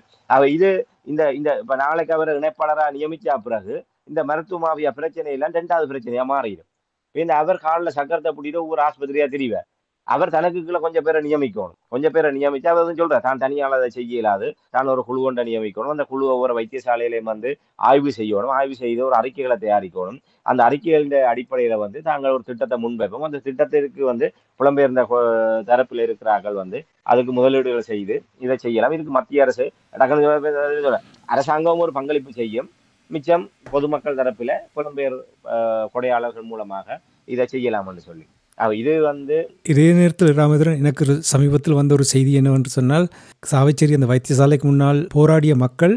இது இந்த இந்த இப்ப நாளைக்கு அவர் இணைப்பாளராக நியமிச்சா பிறகு இந்த மருத்துவ மாஃபியா பிரச்சனை எல்லாம் 2வது பிரச்சனையா மாறிடும். அவர் காலில் சக்கரத்தை பிடிட்டு ஒவ்வொரு ஆஸ்பத்திரியா தெரிவார். அவர் தனக்குள்ள கொஞ்சம் பேரை நியமிக்கணும். கொஞ்சம் பேரை நியமிச்சு அவர் சொல்ற தான் தனியால் அதை செய்ய இயலாது, தான் ஒரு குழு கொண்ட நியமிக்கணும். அந்த குழு ஒவ்வொரு வைத்தியசாலையிலையும் வந்து ஆய்வு செய்யணும். ஆய்வு செய்து ஒரு அறிக்கைகளை தயாரிக்கணும். அந்த அறிக்கைகளின் அடிப்படையில வந்து தாங்கள் ஒரு திட்டத்தை முன்வைப்போம். அந்த திட்டத்திற்கு வந்து புலம்பெயர்ந்த தரப்பில் இருக்கிறார்கள் வந்து அதுக்கு முதலீடுகள் செய்து இதை செய்யலாம். இதுக்கு மத்திய அரசு அரசாங்கம் ஒரு பங்களிப்பு செய்யும். மிச்சம் பொதுமக்கள் தரப்பில புலம்பெயர் கொடையாளர்கள் மூலமாக இதை செய்யலாம் என்று சொல்லி இது வந்து இதே நேரத்தில் ராமேந்திரன் எனக்கு சமீபத்தில் வந்த ஒரு செய்தி என்னவென்று சொன்னால் சாவச்சேரி அந்த வைத்தியசாலைக்கு முன்னால் போராடிய மக்கள்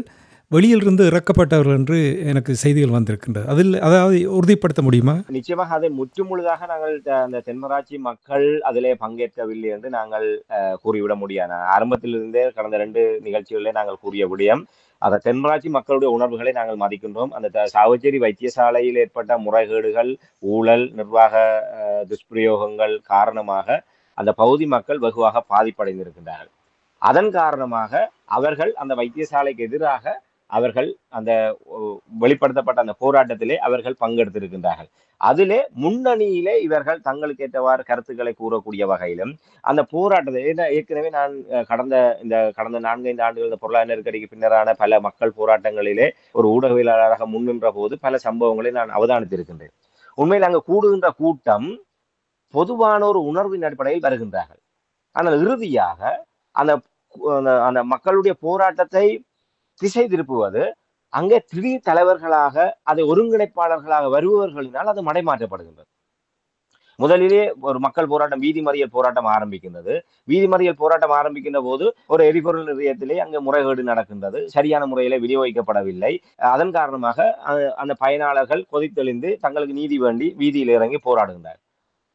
வெளியிலிருந்து இறக்கப்பட்டவர்கள் என்று எனக்கு செய்திகள் வந்திருக்கின்றது. அதில் அதாவது உறுதிப்படுத்த முடியுமா? நிச்சயமாக அதை முற்றுமுழுதாக நாங்கள் அந்த தென்மராட்சி மக்கள் அதிலே பங்கேற்கவில்லை என்று நாங்கள் கூறிவிட முடியாது. ஆரம்பத்திலிருந்தே கடந்த 2 நிகழ்ச்சிகளிலே நாங்கள் கூறிய விடயம் அந்த தென்மராட்சி மக்களுடைய உணர்வுகளை நாங்கள் மதிக்கின்றோம். அந்த சாவச்சேரி வைத்தியசாலையில் ஏற்பட்ட முறைகேடுகள், ஊழல், நிர்வாக துஷ்பிரயோகங்கள் காரணமாக அந்த பகுதி மக்கள் வெகுவாக பாதிப்படைந்திருக்கின்றார்கள். அதன் காரணமாக அவர்கள் அந்த வைத்தியசாலைக்கு எதிராக அவர்கள் அந்த வெளிப்படுத்தப்பட்ட அந்த போராட்டத்திலே அவர்கள் பங்கெடுத்திருக்கின்றார்கள். அதிலே முன்னணியிலே இவர்கள் தங்களுக்கு ஏற்றவாறு கருத்துக்களை கூறக்கூடிய வகையிலும் அந்த போராட்டத்தை ஏற்கனவே நான் கடந்த 4-5 ஆண்டுகள் இந்த பொருளாதார நெருக்கடிக்கு பின்னரான பல மக்கள் போராட்டங்களிலே ஒரு ஊடகவியலாளராக முன்னின்ற போது பல சம்பவங்களை நான் அவதானித்திருக்கின்றேன். உண்மையில் அங்கு கூடுகின்ற கூட்டம் பொதுவான ஒரு உணர்வின் அடிப்படையில் வருகின்றார்கள். ஆனால் இறுதியாக அந்த அந்த மக்களுடைய போராட்டத்தை திசை திருப்புவது அங்கே திடீர் தலைவர்களாக அதை ஒருங்கிணைப்பாளர்களாக வருபவர்களினால் அது மடைமாற்றப்படுகின்றது. முதலிலே ஒரு மக்கள் போராட்டம் வீதி மறியல் போராட்டம் ஆரம்பிக்கின்றது. வீதி மறியல் போராட்டம் ஆரம்பிக்கின்ற போது ஒரு எரிபொருள் நிலையத்திலே அங்கே முறைகேடு நடக்கின்றது. சரியான முறையில விநியோகிக்கப்படவில்லை. அதன் காரணமாக அந்த பயனாளர்கள் கொதித்தெழுந்து தங்களுக்கு நீதி வேண்டி வீதியில் இறங்கி போராடுகின்றனர்.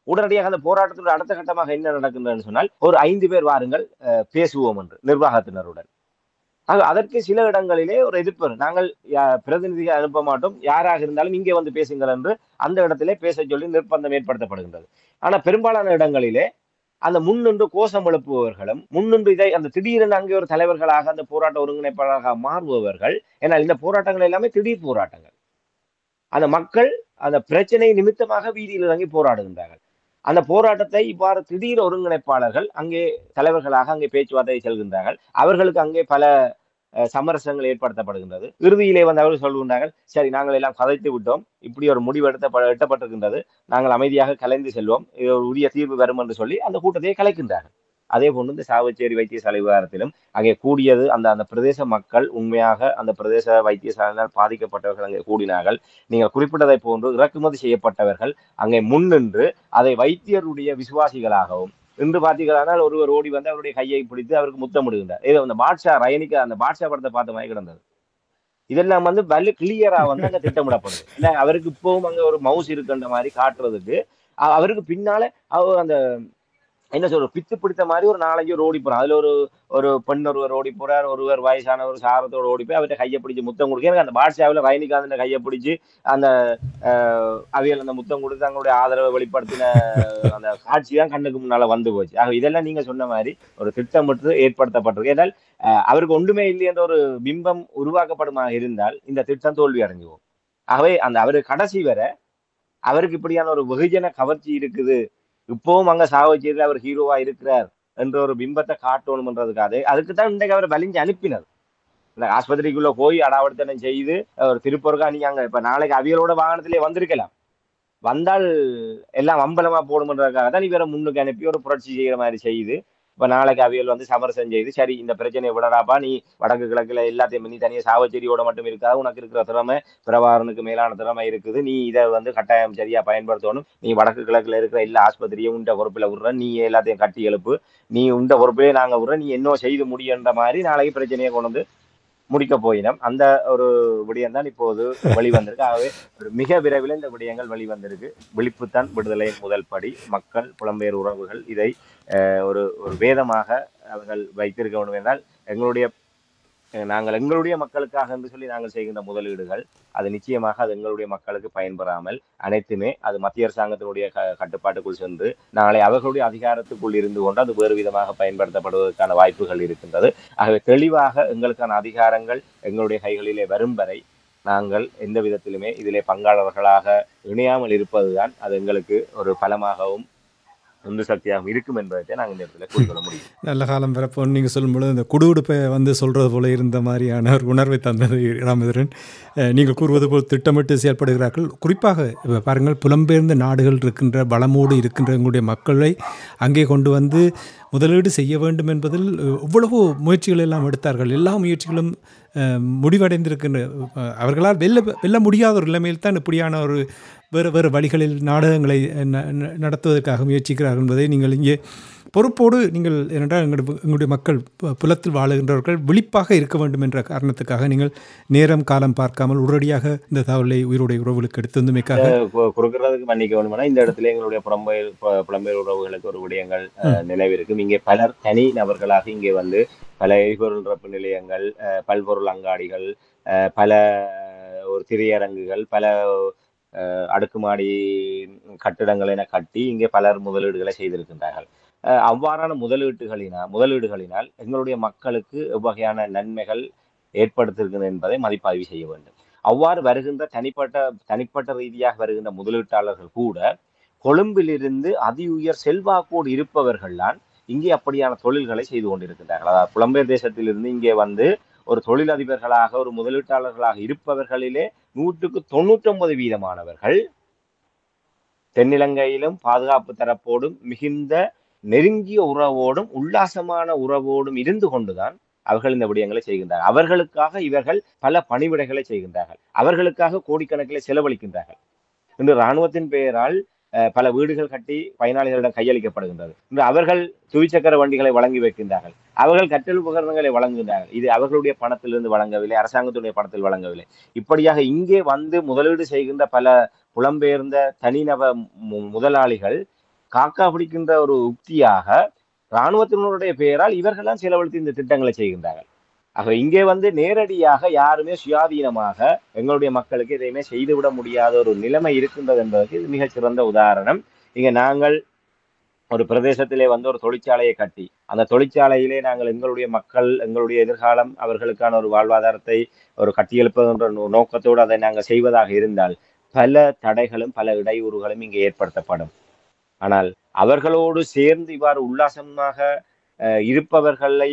உடனடியாக அந்த போராட்டத்தினுடைய அடுத்த கட்டமாக என்ன நடக்கின்றதுன்னு சொன்னால் ஒரு 5 பேர் வாருங்கள் பேசுவோம் என்று நிர்வாகத்தினருடன். அதற்கு சில இடங்களிலே ஒரு எதிர்ப்பு, நாங்கள் பிரதிநிதிகள் அனுப்ப மாட்டோம், யாராக இருந்தாலும் இங்கே வந்து பேசுங்கள் என்று அந்த இடத்திலே பேச சொல்லி நிர்பந்தம் ஏற்படுத்தப்படுகின்றது. ஆனா பெரும்பாலான இடங்களிலே அந்த முன்னின்று கோஷம் எழுப்புபவர்களும் முன்னின்று இதை அந்த திடீரென அங்கே ஒரு தலைவர்களாக அந்த போராட்ட ஒருங்கிணைப்பாளராக மாறுபவர்கள். ஏன்னால் இந்த போராட்டங்கள் எல்லாமே திடீர் போராட்டங்கள். அந்த மக்கள் அந்த பிரச்சனை நிமித்தமாக வீதியில் இறங்கி போராடுகின்றார்கள். அந்த போராட்டத்தை இவ்வாறு திடீர் ஒருங்கிணைப்பாளர்கள் அங்கே தலைவர்களாக அங்கே பேச்சுவார்த்தை செல்கின்றார்கள். அவர்களுக்கு அங்கே பல சமரசங்கள் ஏற்படுத்தப்படுகின்றது. இறுதியிலே வந்து அவர்கள் சொல்கின்றார்கள், சரி நாங்கள் எல்லாம் கதைத்து விட்டோம், இப்படி ஒரு முடிவு எட்டப்பட்டிருக்கின்றது, நாங்கள் அமைதியாக கலைந்து செல்வோம், இது ஒரு உரிய தீர்வு வரும் என்று சொல்லி அந்த கூட்டத்தை கலைக்கின்றார்கள். அதே போன்று இந்த சாவச்சேரி வைத்தியசாலை விவகாரத்திலும் அங்கே கூடியது அந்த அந்த பிரதேச மக்கள், உண்மையாக அந்த பிரதேச வைத்தியசாலையினால் பாதிக்கப்பட்டவர்கள் அங்கே கூடினார்கள். நீங்கள் குறிப்பிட்டதை போன்று இறக்குமதி செய்யப்பட்டவர்கள் அங்கே முன்னின்று அதை வைத்தியருடைய விசுவாசிகளாகவும், இன்று பார்த்தீர்களானால் ஒருவர் ஓடி வந்து அவருடைய கையை பிடித்து அவருக்கு முத்தமிடுகின்றார். ஏதோ அந்த பாட்ஷா ரயனிக்கு அந்த பாட்ஷா படத்தை பார்த்த மாதிரி கிடந்தது. இதெல்லாம் வந்து வலு கிளியரா வந்து அங்க திட்டமிடப்படுது. ஏன்னா அவருக்கு இப்பவும் அங்க ஒரு மவுஸ் இருக்குன்ற மாதிரி காட்டுறதுக்கு அவருக்கு பின்னால அந்த என்ன சொல்ற பித்து பிடித்த மாதிரி ஒரு 4 5 ஓடி போறான். அதுல ஒரு ஒரு பெண் ஒருவர் ஓடி போறார், ஒருவர் வயசானவர் சாரத்தோட ஓடி போய் அவர்கிட்ட கையை பிடிச்சு முத்தம் கொடுக்க, எனக்கு அந்த பாட்ஷாவில் ரஜினிகாந்த் கையை பிடிச்சு அந்த அவியல் அந்த முத்தம் கொடுத்து தங்களுடைய ஆதரவை வெளிப்படுத்தின அந்த காட்சி தான் கண்ணுக்கு முன்னால வந்து போச்சு. ஆக இதெல்லாம் நீங்க சொன்ன மாதிரி ஒரு திட்டமிட்டு ஏற்படுத்தப்பட்டிருக்கு. ஏன்னால் அவருக்கு ஒன்றுமே இல்லை என்ற ஒரு பிம்பம் உருவாக்கப்படுமா இருந்தால் இந்த திட்டம் தோல்வி அடைஞ்சுவோம். ஆகவே அந்த அவரு கடைசி வரை அவருக்கு இப்படியான ஒரு வெகுஜன கவர்ச்சி இருக்குது, இப்பவும் அங்க சாவச்சேரியில் அவர் ஹீரோவா இருக்கிறார் என்ற ஒரு பிம்பத்தை காட்டணும்ன்றதுக்காக அதுக்குத்தான் இன்றைக்கு அவர் வலிஞ்சு அனுப்பினார். இந்த ஆஸ்பத்திரிக்குள்ள போய் அடாவடித்தனம் செய்து ஒரு திருப்பூருக்கா நீங்க அங்க இப்ப நாளைக்கு அவியலோட வாகனத்திலே வந்திருக்கலாம், வந்தால் எல்லாம் அம்பலமா போடும்ன்றதுக்காக தான் இவரை முன்னுக்கு அனுப்பி ஒரு புரட்சி செய்கிற மாதிரி செய்து இப்ப நாளைக்கு அவியல் வந்து சமரசம் செய்து, சரி இந்த பிரச்சனையை விடறாப்பா, நீ வடக்கு கிழக்குல எல்லாத்தையும் நீ தனியா சாவச்சேரியோட மட்டும் இருக்காது, உனக்கு இருக்கிற திறமை பிரபாகரனுக்கு மேலான திறமை இருக்குது, நீ இதை வந்து கட்டாயம் சரியா பயன்படுத்தணும், நீ வடக்கு கிழக்குல இருக்கிற எல்லா ஆஸ்பத்திரியும் உண்ட பொறுப்புல விடுற, நீ எல்லாத்தையும் கட்டி எழுப்பு, நீ உண்ட பொறுப்பிலே நாங்க விடுற, நீ என்ன செய்து முடியுன்ற மாதிரி நாளைக்கு பிரச்சனையை கொண்டு வந்து முடிக்க போயினோம். அந்த ஒரு விடயம் தான் இப்போது வெளிவந்திருக்கு. ஆகவே ஒரு மிக விரைவில் இந்த விடயங்கள் வெளிவந்திருக்கு. விழிப்புத்தான் விடுதலையின் முதல் படி. மக்கள், புலம்பெயர் உறவுகள் இதை ஒரு ஒரு வேதமாக அவர்கள் வைத்திருக்க வேண்டும் என்றால் நாங்கள் எங்களுடைய மக்களுக்காக என்று சொல்லி நாங்கள் செய்கின்ற முதலீடுகள் அது நிச்சயமாக அது எங்களுடைய மக்களுக்கு பயன்பெறாமல் அனைத்துமே அது மத்திய அரசாங்கத்தினுடைய கட்டுப்பாட்டுக்குள் சென்று நாளை அவர்களுடைய அதிகாரத்துக்குள் இருந்து கொண்டு அது வேறு விதமாக பயன்படுத்தப்படுவதற்கான வாய்ப்புகள் இருக்கின்றது. ஆகவே தெளிவாக எங்களுக்கான அதிகாரங்கள் எங்களுடைய கைகளிலே வரும் வரை நாங்கள் எந்த விதத்திலுமே இதிலே பங்காளர்களாக இணையாமல் இருப்பதுதான் அது எங்களுக்கு ஒரு பலமாகவும் உந்து சக்தியாகவும் இருக்கும் என்பதை நாங்கள் இந்த இடத்துல கூறிக்கொள்ள முடியும். நல்ல காலம் பிறப்போம் நீங்கள் சொல்லும்பொழுது இந்த குடுகுடுப்பை வந்து சொல்கிறது போல இருந்த மாதிரியான ஒரு உணர்வை தந்தது ராமேந்திரன். நீங்கள் கூறுவது போல் திட்டமிட்டு செயல்படுகிறார்கள். குறிப்பாக இப்போ பாருங்கள், புலம்பெயர்ந்த நாடுகள் இருக்கின்ற பலமோடு இருக்கின்ற எங்களுடைய மக்களை அங்கே கொண்டு வந்து முதலீடு செய்ய வேண்டும் என்பதில் எவ்வளவோ முயற்சிகள் எல்லாம் எடுத்தார்கள். எல்லா முயற்சிகளும் முடிவடைந்திருக்கின்ற அவர்களால் வெல்ல முடியாத ஒரு நிலைமையில் தான் இப்படியான ஒரு வேறு வழிகளில் நாடகங்களை நடத்துவதற்காக முயற்சிக்கிறார்கள் என்பதை நீங்கள் இங்கே பொறுப்போடு நீங்கள் ஏனென்றால் எங்களுடைய மக்கள் புலத்தில் வாழுகின்றவர்கள் விழிப்பாக இருக்க வேண்டும் என்ற காரணத்துக்காக நீங்கள் நேரம் காலம் பார்க்காமல் உடனடியாக இந்த தகவலை உயிருடைய உறவுகளுக்கு எடுத்து வந்துமைக்காக கொடுக்கறதுக்கு மன்னிக்க வேண்டுமானா இந்த இடத்துல எங்களுடைய புலம்பெயர் உறவுகளுக்கு ஒரு விடயங்கள் நினைவிருக்கும். இங்கே பலர் தனி நபர்களாக இங்கே வந்து பல எரிபொருள் ரப்பு நிலையங்கள், பல்பொருள் அங்காடிகள், பல ஒரு திரையரங்குகள், பல அடுக்குமாடி கட்டிடங்கள் என கட்டி இங்கே பலர் முதலீடுகளை செய்திருக்கின்றார்கள். அவ்வாறான முதலீடுகளினால் எங்களுடைய மக்களுக்கு எவ்வகையான நன்மைகள் ஏற்படுத்திருக்கிறது என்பதை மதிப்பாய்வு செய்ய வேண்டும். அவ்வாறு வருகின்ற தனிப்பட்ட ரீதியாக வருகின்ற முதலீட்டாளர்கள் கூட கொழும்பிலிருந்து அதி உயர் செல்வாக்கோடு இருப்பவர்கள்தான் இங்கே அப்படியான தொழில்களை செய்து கொண்டிருக்கின்றார்கள். அதாவது புலம்பெயர் தேசத்திலிருந்து இங்கே வந்து ஒரு தொழிலதிபர்களாக ஒரு முதலீட்டாளர்களாக இருப்பவர்களிலே 99% தென்னிலங்கையிலும் பாதுகாப்பு தரப்போடும் மிகுந்த நெருங்கிய உறவோடும் உல்லாசமான உறவோடும் இருந்து கொண்டுதான் அவர்கள் இந்த விடயங்களை செய்கின்றார்கள். அவர்களுக்காக இவர்கள் பல பணிவிடைகளை செய்கின்றார்கள், அவர்களுக்காக கோடிக்கணக்கில் செலவழிக்கின்றார்கள். இன்று இராணுவத்தின் பெயரால் பல வீடுகள் கட்டி பயனாளிகளிடம் கையளிக்கப்படுகின்றது. இன்று அவர்கள் துவிச்சக்கர வண்டிகளை வழங்கி வைக்கின்றார்கள், அவர்கள் கற்றல் உபகரணங்களை வழங்குகின்றார்கள். இது அவர்களுடைய பணத்திலிருந்து வழங்கவில்லை, அரசாங்கத்துடைய பணத்தில் வழங்கவில்லை. இப்படியாக இங்கே வந்து முதலீடு செய்கின்ற பல புலம்பெயர்ந்த தனிநப முதலாளிகள் காக்கா பிடிக்கின்ற ஒரு உக்தியாக இராணுவத்தினுடைய பெயரால் இவர்கள்லாம் செலவழித்து இந்த திட்டங்களை செய்கின்றார்கள். ஆக இங்கே வந்து நேரடியாக யாருமே சுயாதீனமாக எங்களுடைய மக்களுக்கு எதையுமே செய்துவிட முடியாத ஒரு நிலைமை இருக்கின்றது என்பதற்கு இது மிகச்சிறந்த உதாரணம். இங்க நாங்கள் ஒரு பிரதேசத்திலே வந்து ஒரு தொழிற்சாலையை கட்டி அந்த தொழிற்சாலையிலே நாங்கள் எங்களுடைய மக்கள் எங்களுடைய எதிர்காலம் அவர்களுக்கான ஒரு வாழ்வாதாரத்தை ஒரு கட்டியெழுப்புகின்ற நோக்கத்தோடு அதை நாங்கள் செய்வதாக இருந்தால் பல தடைகளும் பல இடையூறுகளும் இங்கே ஏற்படுத்தப்படும். ஆனால் அவர்களோடு சேர்ந்து இவ்வாறு உல்லாசமாக இருப்பவர்களை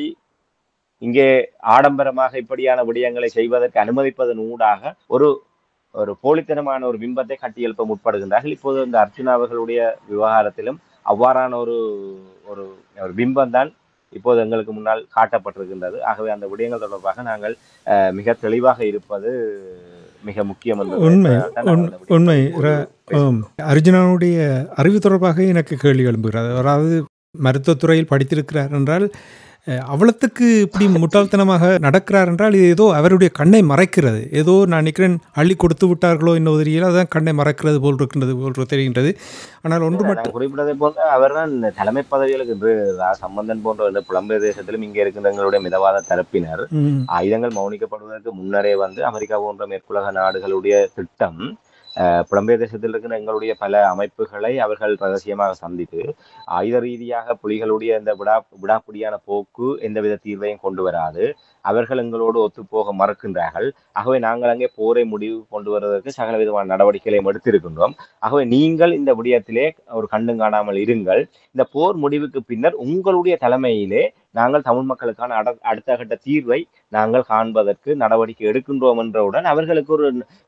இங்கே ஆடம்பரமாக இப்படியான விடயங்களை செய்வதற்கு அனுமதிப்பதன் ஊடாக ஒரு ஒரு போலித்தனமான ஒரு பிம்பத்தை கட்டியெழுப்ப முற்படுகின்றார்கள். இப்போது இந்த அர்ச்சுனா அவர்களுடைய விவகாரத்திலும் அவ்வாறான ஒரு ஒரு ஒரு பிம்பம் தான் இப்போது எங்களுக்கு முன்னால் காட்டப்பட்டிருக்கின்றது. ஆகவே அந்த விடயங்கள் தொடர்பாக நாங்கள் மிக தெளிவாக இருப்பது மிக முக்கியம் உண்மை உண்மை என்பது. அர்ஜுனாவுடைய அறிவு தொடர்பாக எனக்கு கேள்வி எழும்புகிறது. அதாவது மருத்துவத்துறையில் படித்திருக்கிறார் என்றால் அவ்வளத்துக்கு இப்படி முட்டாள்தனமாக நடக்கிறார் என்றால் இது ஏதோ அவருடைய கண்ணை மறைக்கிறது. ஏதோ நான் நினைக்கிறேன் அள்ளி கொடுத்து விட்டார்களோ என்ன உதவியில் அதான் கண்ணை மறைக்கிறது போல் இருக்கின்றது போல் தெரிகின்றது. ஆனால் ஒன்று மட்டும் குறிப்பிட்டதை போல அவர் தான் தலைமை பதவிகளுக்கு இன்று சம்பந்தன் போன்ற புலம்பெயர் தேசத்திலும் இங்கே இருக்கின்ற எங்களுடைய மிதவாத தரப்பினர் ஆயுதங்கள் மௌனிக்கப்படுவதற்கு முன்னரே வந்து அமெரிக்கா போன்ற மேற்குலக நாடுகளுடைய திட்டம் புலம்பெயர் தேசத்தில் இருக்கிற எங்களுடைய பல அமைப்புகளை அவர்கள் ரகசியமாக சந்தித்து ஆயுத ரீதியாக புலிகளுடைய இந்த விடாப்பிடியான போக்கு எந்தவித தீர்வையும் கொண்டு வராது. அவர்கள் எங்களோடு ஒத்துப்போக மறுக்கின்றார்கள். ஆகவே நாங்கள் அங்கே போரை முடிவு கொண்டு வருவதற்கு சகல விதமான நடவடிக்கைகளையும் எடுத்திருக்கின்றோம். ஆகவே நீங்கள் இந்த விடயத்திலே ஒரு கண்டும் காணாமல் இருங்கள். இந்த போர் முடிவுக்கு பின்னர் உங்களுடைய தலைமையிலே நாங்கள் தமிழ் மக்களுக்கான அடுத்த கட்ட தீர்வை நாங்கள் காண்பதற்கு நடவடிக்கை எடுக்கின்றோம் என்றவுடன் அவர்களுக்கு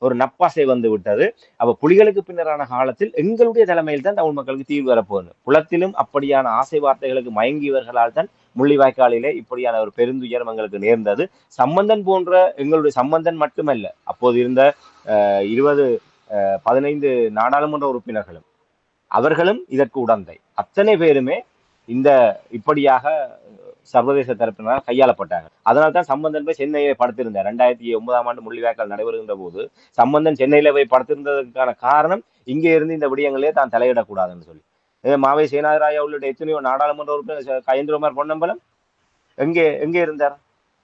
ஒரு நப்பாசை வந்து விட்டது. அப்ப புலிகளுக்கு பின்னரான காலத்தில் எங்களுடைய தலைமையில் தான் தமிழ் மக்களுக்கு தீர்வு வரப்போகுது. புலத்திலும் அப்படியான ஆசை வார்த்தைகளுக்கு மயங்கியவர்களால் தான் முள்ளிவாய்க்காலிலே இப்படியான ஒரு பெருந்துயரம் எங்களுக்கு நேர்ந்தது. சம்பந்தன் போன்ற எங்களுடைய சம்பந்தன் மட்டுமல்ல, அப்போது இருந்த 15 நாடாளுமன்ற உறுப்பினர்களும் அவர்களும் இதற்கு உடந்தை. அத்தனை பேருமே இந்த இப்படியாக சர்வதேச தரப்பினால் கையாளப்பட்டாங்க. அதனால்தான் சம்பந்தன் போய் சென்னையை படுத்திருந்தார். 2009 முள்ளிவாய்க்கால் நடைபெறுகின்ற போது சம்பந்தன் சென்னையில போய் படுத்திருந்ததற்கான காரணம் இங்கே இருந்து இந்த விடயங்களே தான் தலையிடக்கூடாதுன்னு சொல்லி. மாவை சேனாதிராயா உள்ளிட்ட எத்தனையோ நாடாளுமன்ற உறுப்பினர் கயேந்திரகுமார் பொன்னம்பலம் எங்கே இருந்தார்?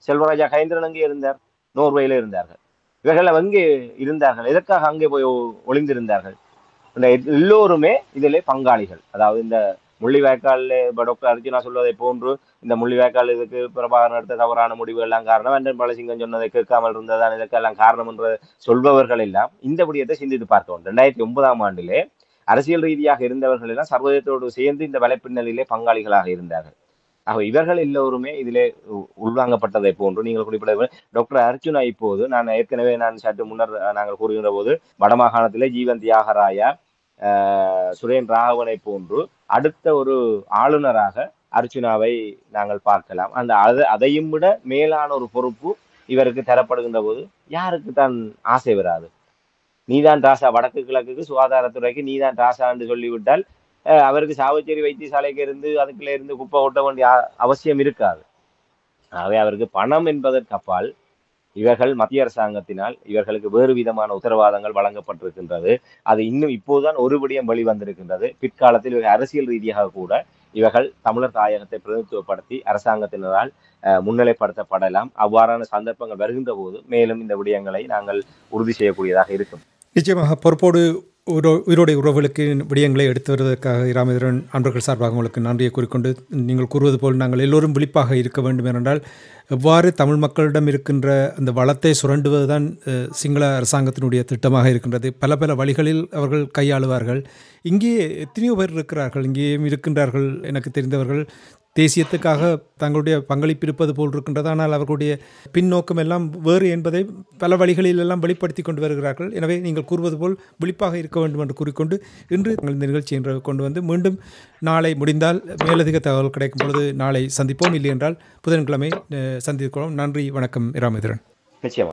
செல்வராஜா கயேந்திரன் எங்கே இருந்தார்? நோர்வேயில இருந்தார்கள். இவர்கள் எங்கே இருந்தார்கள்? எதற்காக அங்கே போய் ஒளிந்திருந்தார்கள்? எல்லோருமே இதிலே பங்காளிகள். அதாவது இந்த முள்ளிவாய்க்கால் டாக்டர் அர்ஜுனா சொல்வதை போன்று இந்த முள்ளிவாய்க்கால் இதுக்கு பிரபாகரன் எடுத்த தவறான முடிவு எல்லாம் காரணம், அண்டன் பாலசிங்கம் சொன்னதை கேட்காமல் இருந்ததான் இதற்கெல்லாம் காரணம் என்று சொல்பவர்கள் எல்லாம் இந்த விடயத்தை சிந்தித்து பார்க்கவும். 2009 அரசியல் ரீதியாக இருந்தவர்கள் எல்லாம் சர்வதேசத்தோடு சேர்ந்து இந்த வலைப்பின்னலிலே பங்காளிகளாக இருந்தார்கள். ஆக இவர்கள் எல்லோருமே இதிலே உள்வாங்கப்பட்டதை போன்று நீங்கள் குறிப்பிட டாக்டர் அர்ஜுனா இப்போது நான் ஏற்கனவே சற்று முன்னர் நாங்கள் கூறுகின்ற போது வடமாகாணத்திலே ஜீவன் தியாகராயா சுரேன் ராகவனை போன்று அடுத்த ஒரு ஆளுநராக அர்ச்சுனாவை நாங்கள் பார்க்கலாம். அதையும் விட மேலான ஒரு பொறுப்பு இவருக்கு தரப்படுகின்ற போது யாருக்கு தான் ஆசை வராது? நீதான் ராசா, வடக்கு கிழக்குக்கு சுகாதாரத்துறைக்கு நீதான் ராசா என்று சொல்லிவிட்டால் அவருக்கு சாவச்சேரி வைத்தியசாலைக்கு இருந்து அதுக்குள்ள இருந்து குப்பை ஓட்ட வேண்டிய அவசியம் இருக்காது. ஆகவே அவருக்கு பணம் என்பதற்கு அப்பால் இவர்கள் மத்திய அரசாங்கத்தினால் இவர்களுக்கு வேறு விதமான உத்தரவாதங்கள் வழங்கப்பட்டிருக்கின்றது. அது இன்னும் இப்போதுதான் ஒரு விடயம் வெளிவந்திருக்கின்றது. பிற்காலத்தில் இவர்கள் அரசியல் ரீதியாக கூட இவர்கள் தமிழர் தாயகத்தை பிரதிநிதித்துவப்படுத்தி அரசாங்கத்தினரால் முன்னிலைப்படுத்தப்படலாம். அவ்வாறான சந்தர்ப்பங்கள் வருகின்ற போது மேலும் இந்த விடயங்களை நாங்கள் உறுதி செய்யக்கூடியதாக இருக்கும். நிச்சயமாக பொறுப்போடு உயிரோடைய உறவுகளுக்கு விடயங்களை எடுத்து வருவதற்காக இராமேந்திரன் அன்பர்கள் சார்பாக உங்களுக்கு நன்றியை கூறிக்கொண்டு, நீங்கள் கூறுவது போல் நாங்கள் எல்லோரும் விழிப்பாக இருக்க வேண்டும் என்றால் எவ்வாறு தமிழ் மக்களிடம் இருக்கின்ற அந்த வளத்தை சுரண்டுவதுதான் சிங்கள அரசாங்கத்தினுடைய திட்டமாக இருக்கின்றது. பல பல வழிகளில் அவர்கள் கையாளுவார்கள். இங்கே எத்தனையோ பேர் இருக்கிறார்கள், இங்கேயும் இருக்கின்றார்கள் எனக்கு தெரிந்தவர்கள் தேசியத்துக்காக தங்களுடைய பங்களிப்பு இருப்பது போல் இருக்கின்றது. ஆனால் அவர்களுடைய பின்னோக்கம் எல்லாம் வேறு என்பதை பல வழிகளில் எல்லாம் வெளிப்படுத்தி கொண்டு வருகிறார்கள். எனவே நீங்கள் கூறுவது போல் விழிப்பாக இருக்க வேண்டும் என்று கூறிக்கொண்டு இன்று இந்த நிகழ்ச்சி கொண்டு வந்து மீண்டும் நாளை முடிந்தால் மேலதிக தகவல் கிடைக்கும் பொழுது நாளை சந்திப்போம். இல்லை என்றால் புதன்கிழமை சந்திக்கிறோம். நன்றி, வணக்கம் இராமேந்திரன். நிச்சயமா.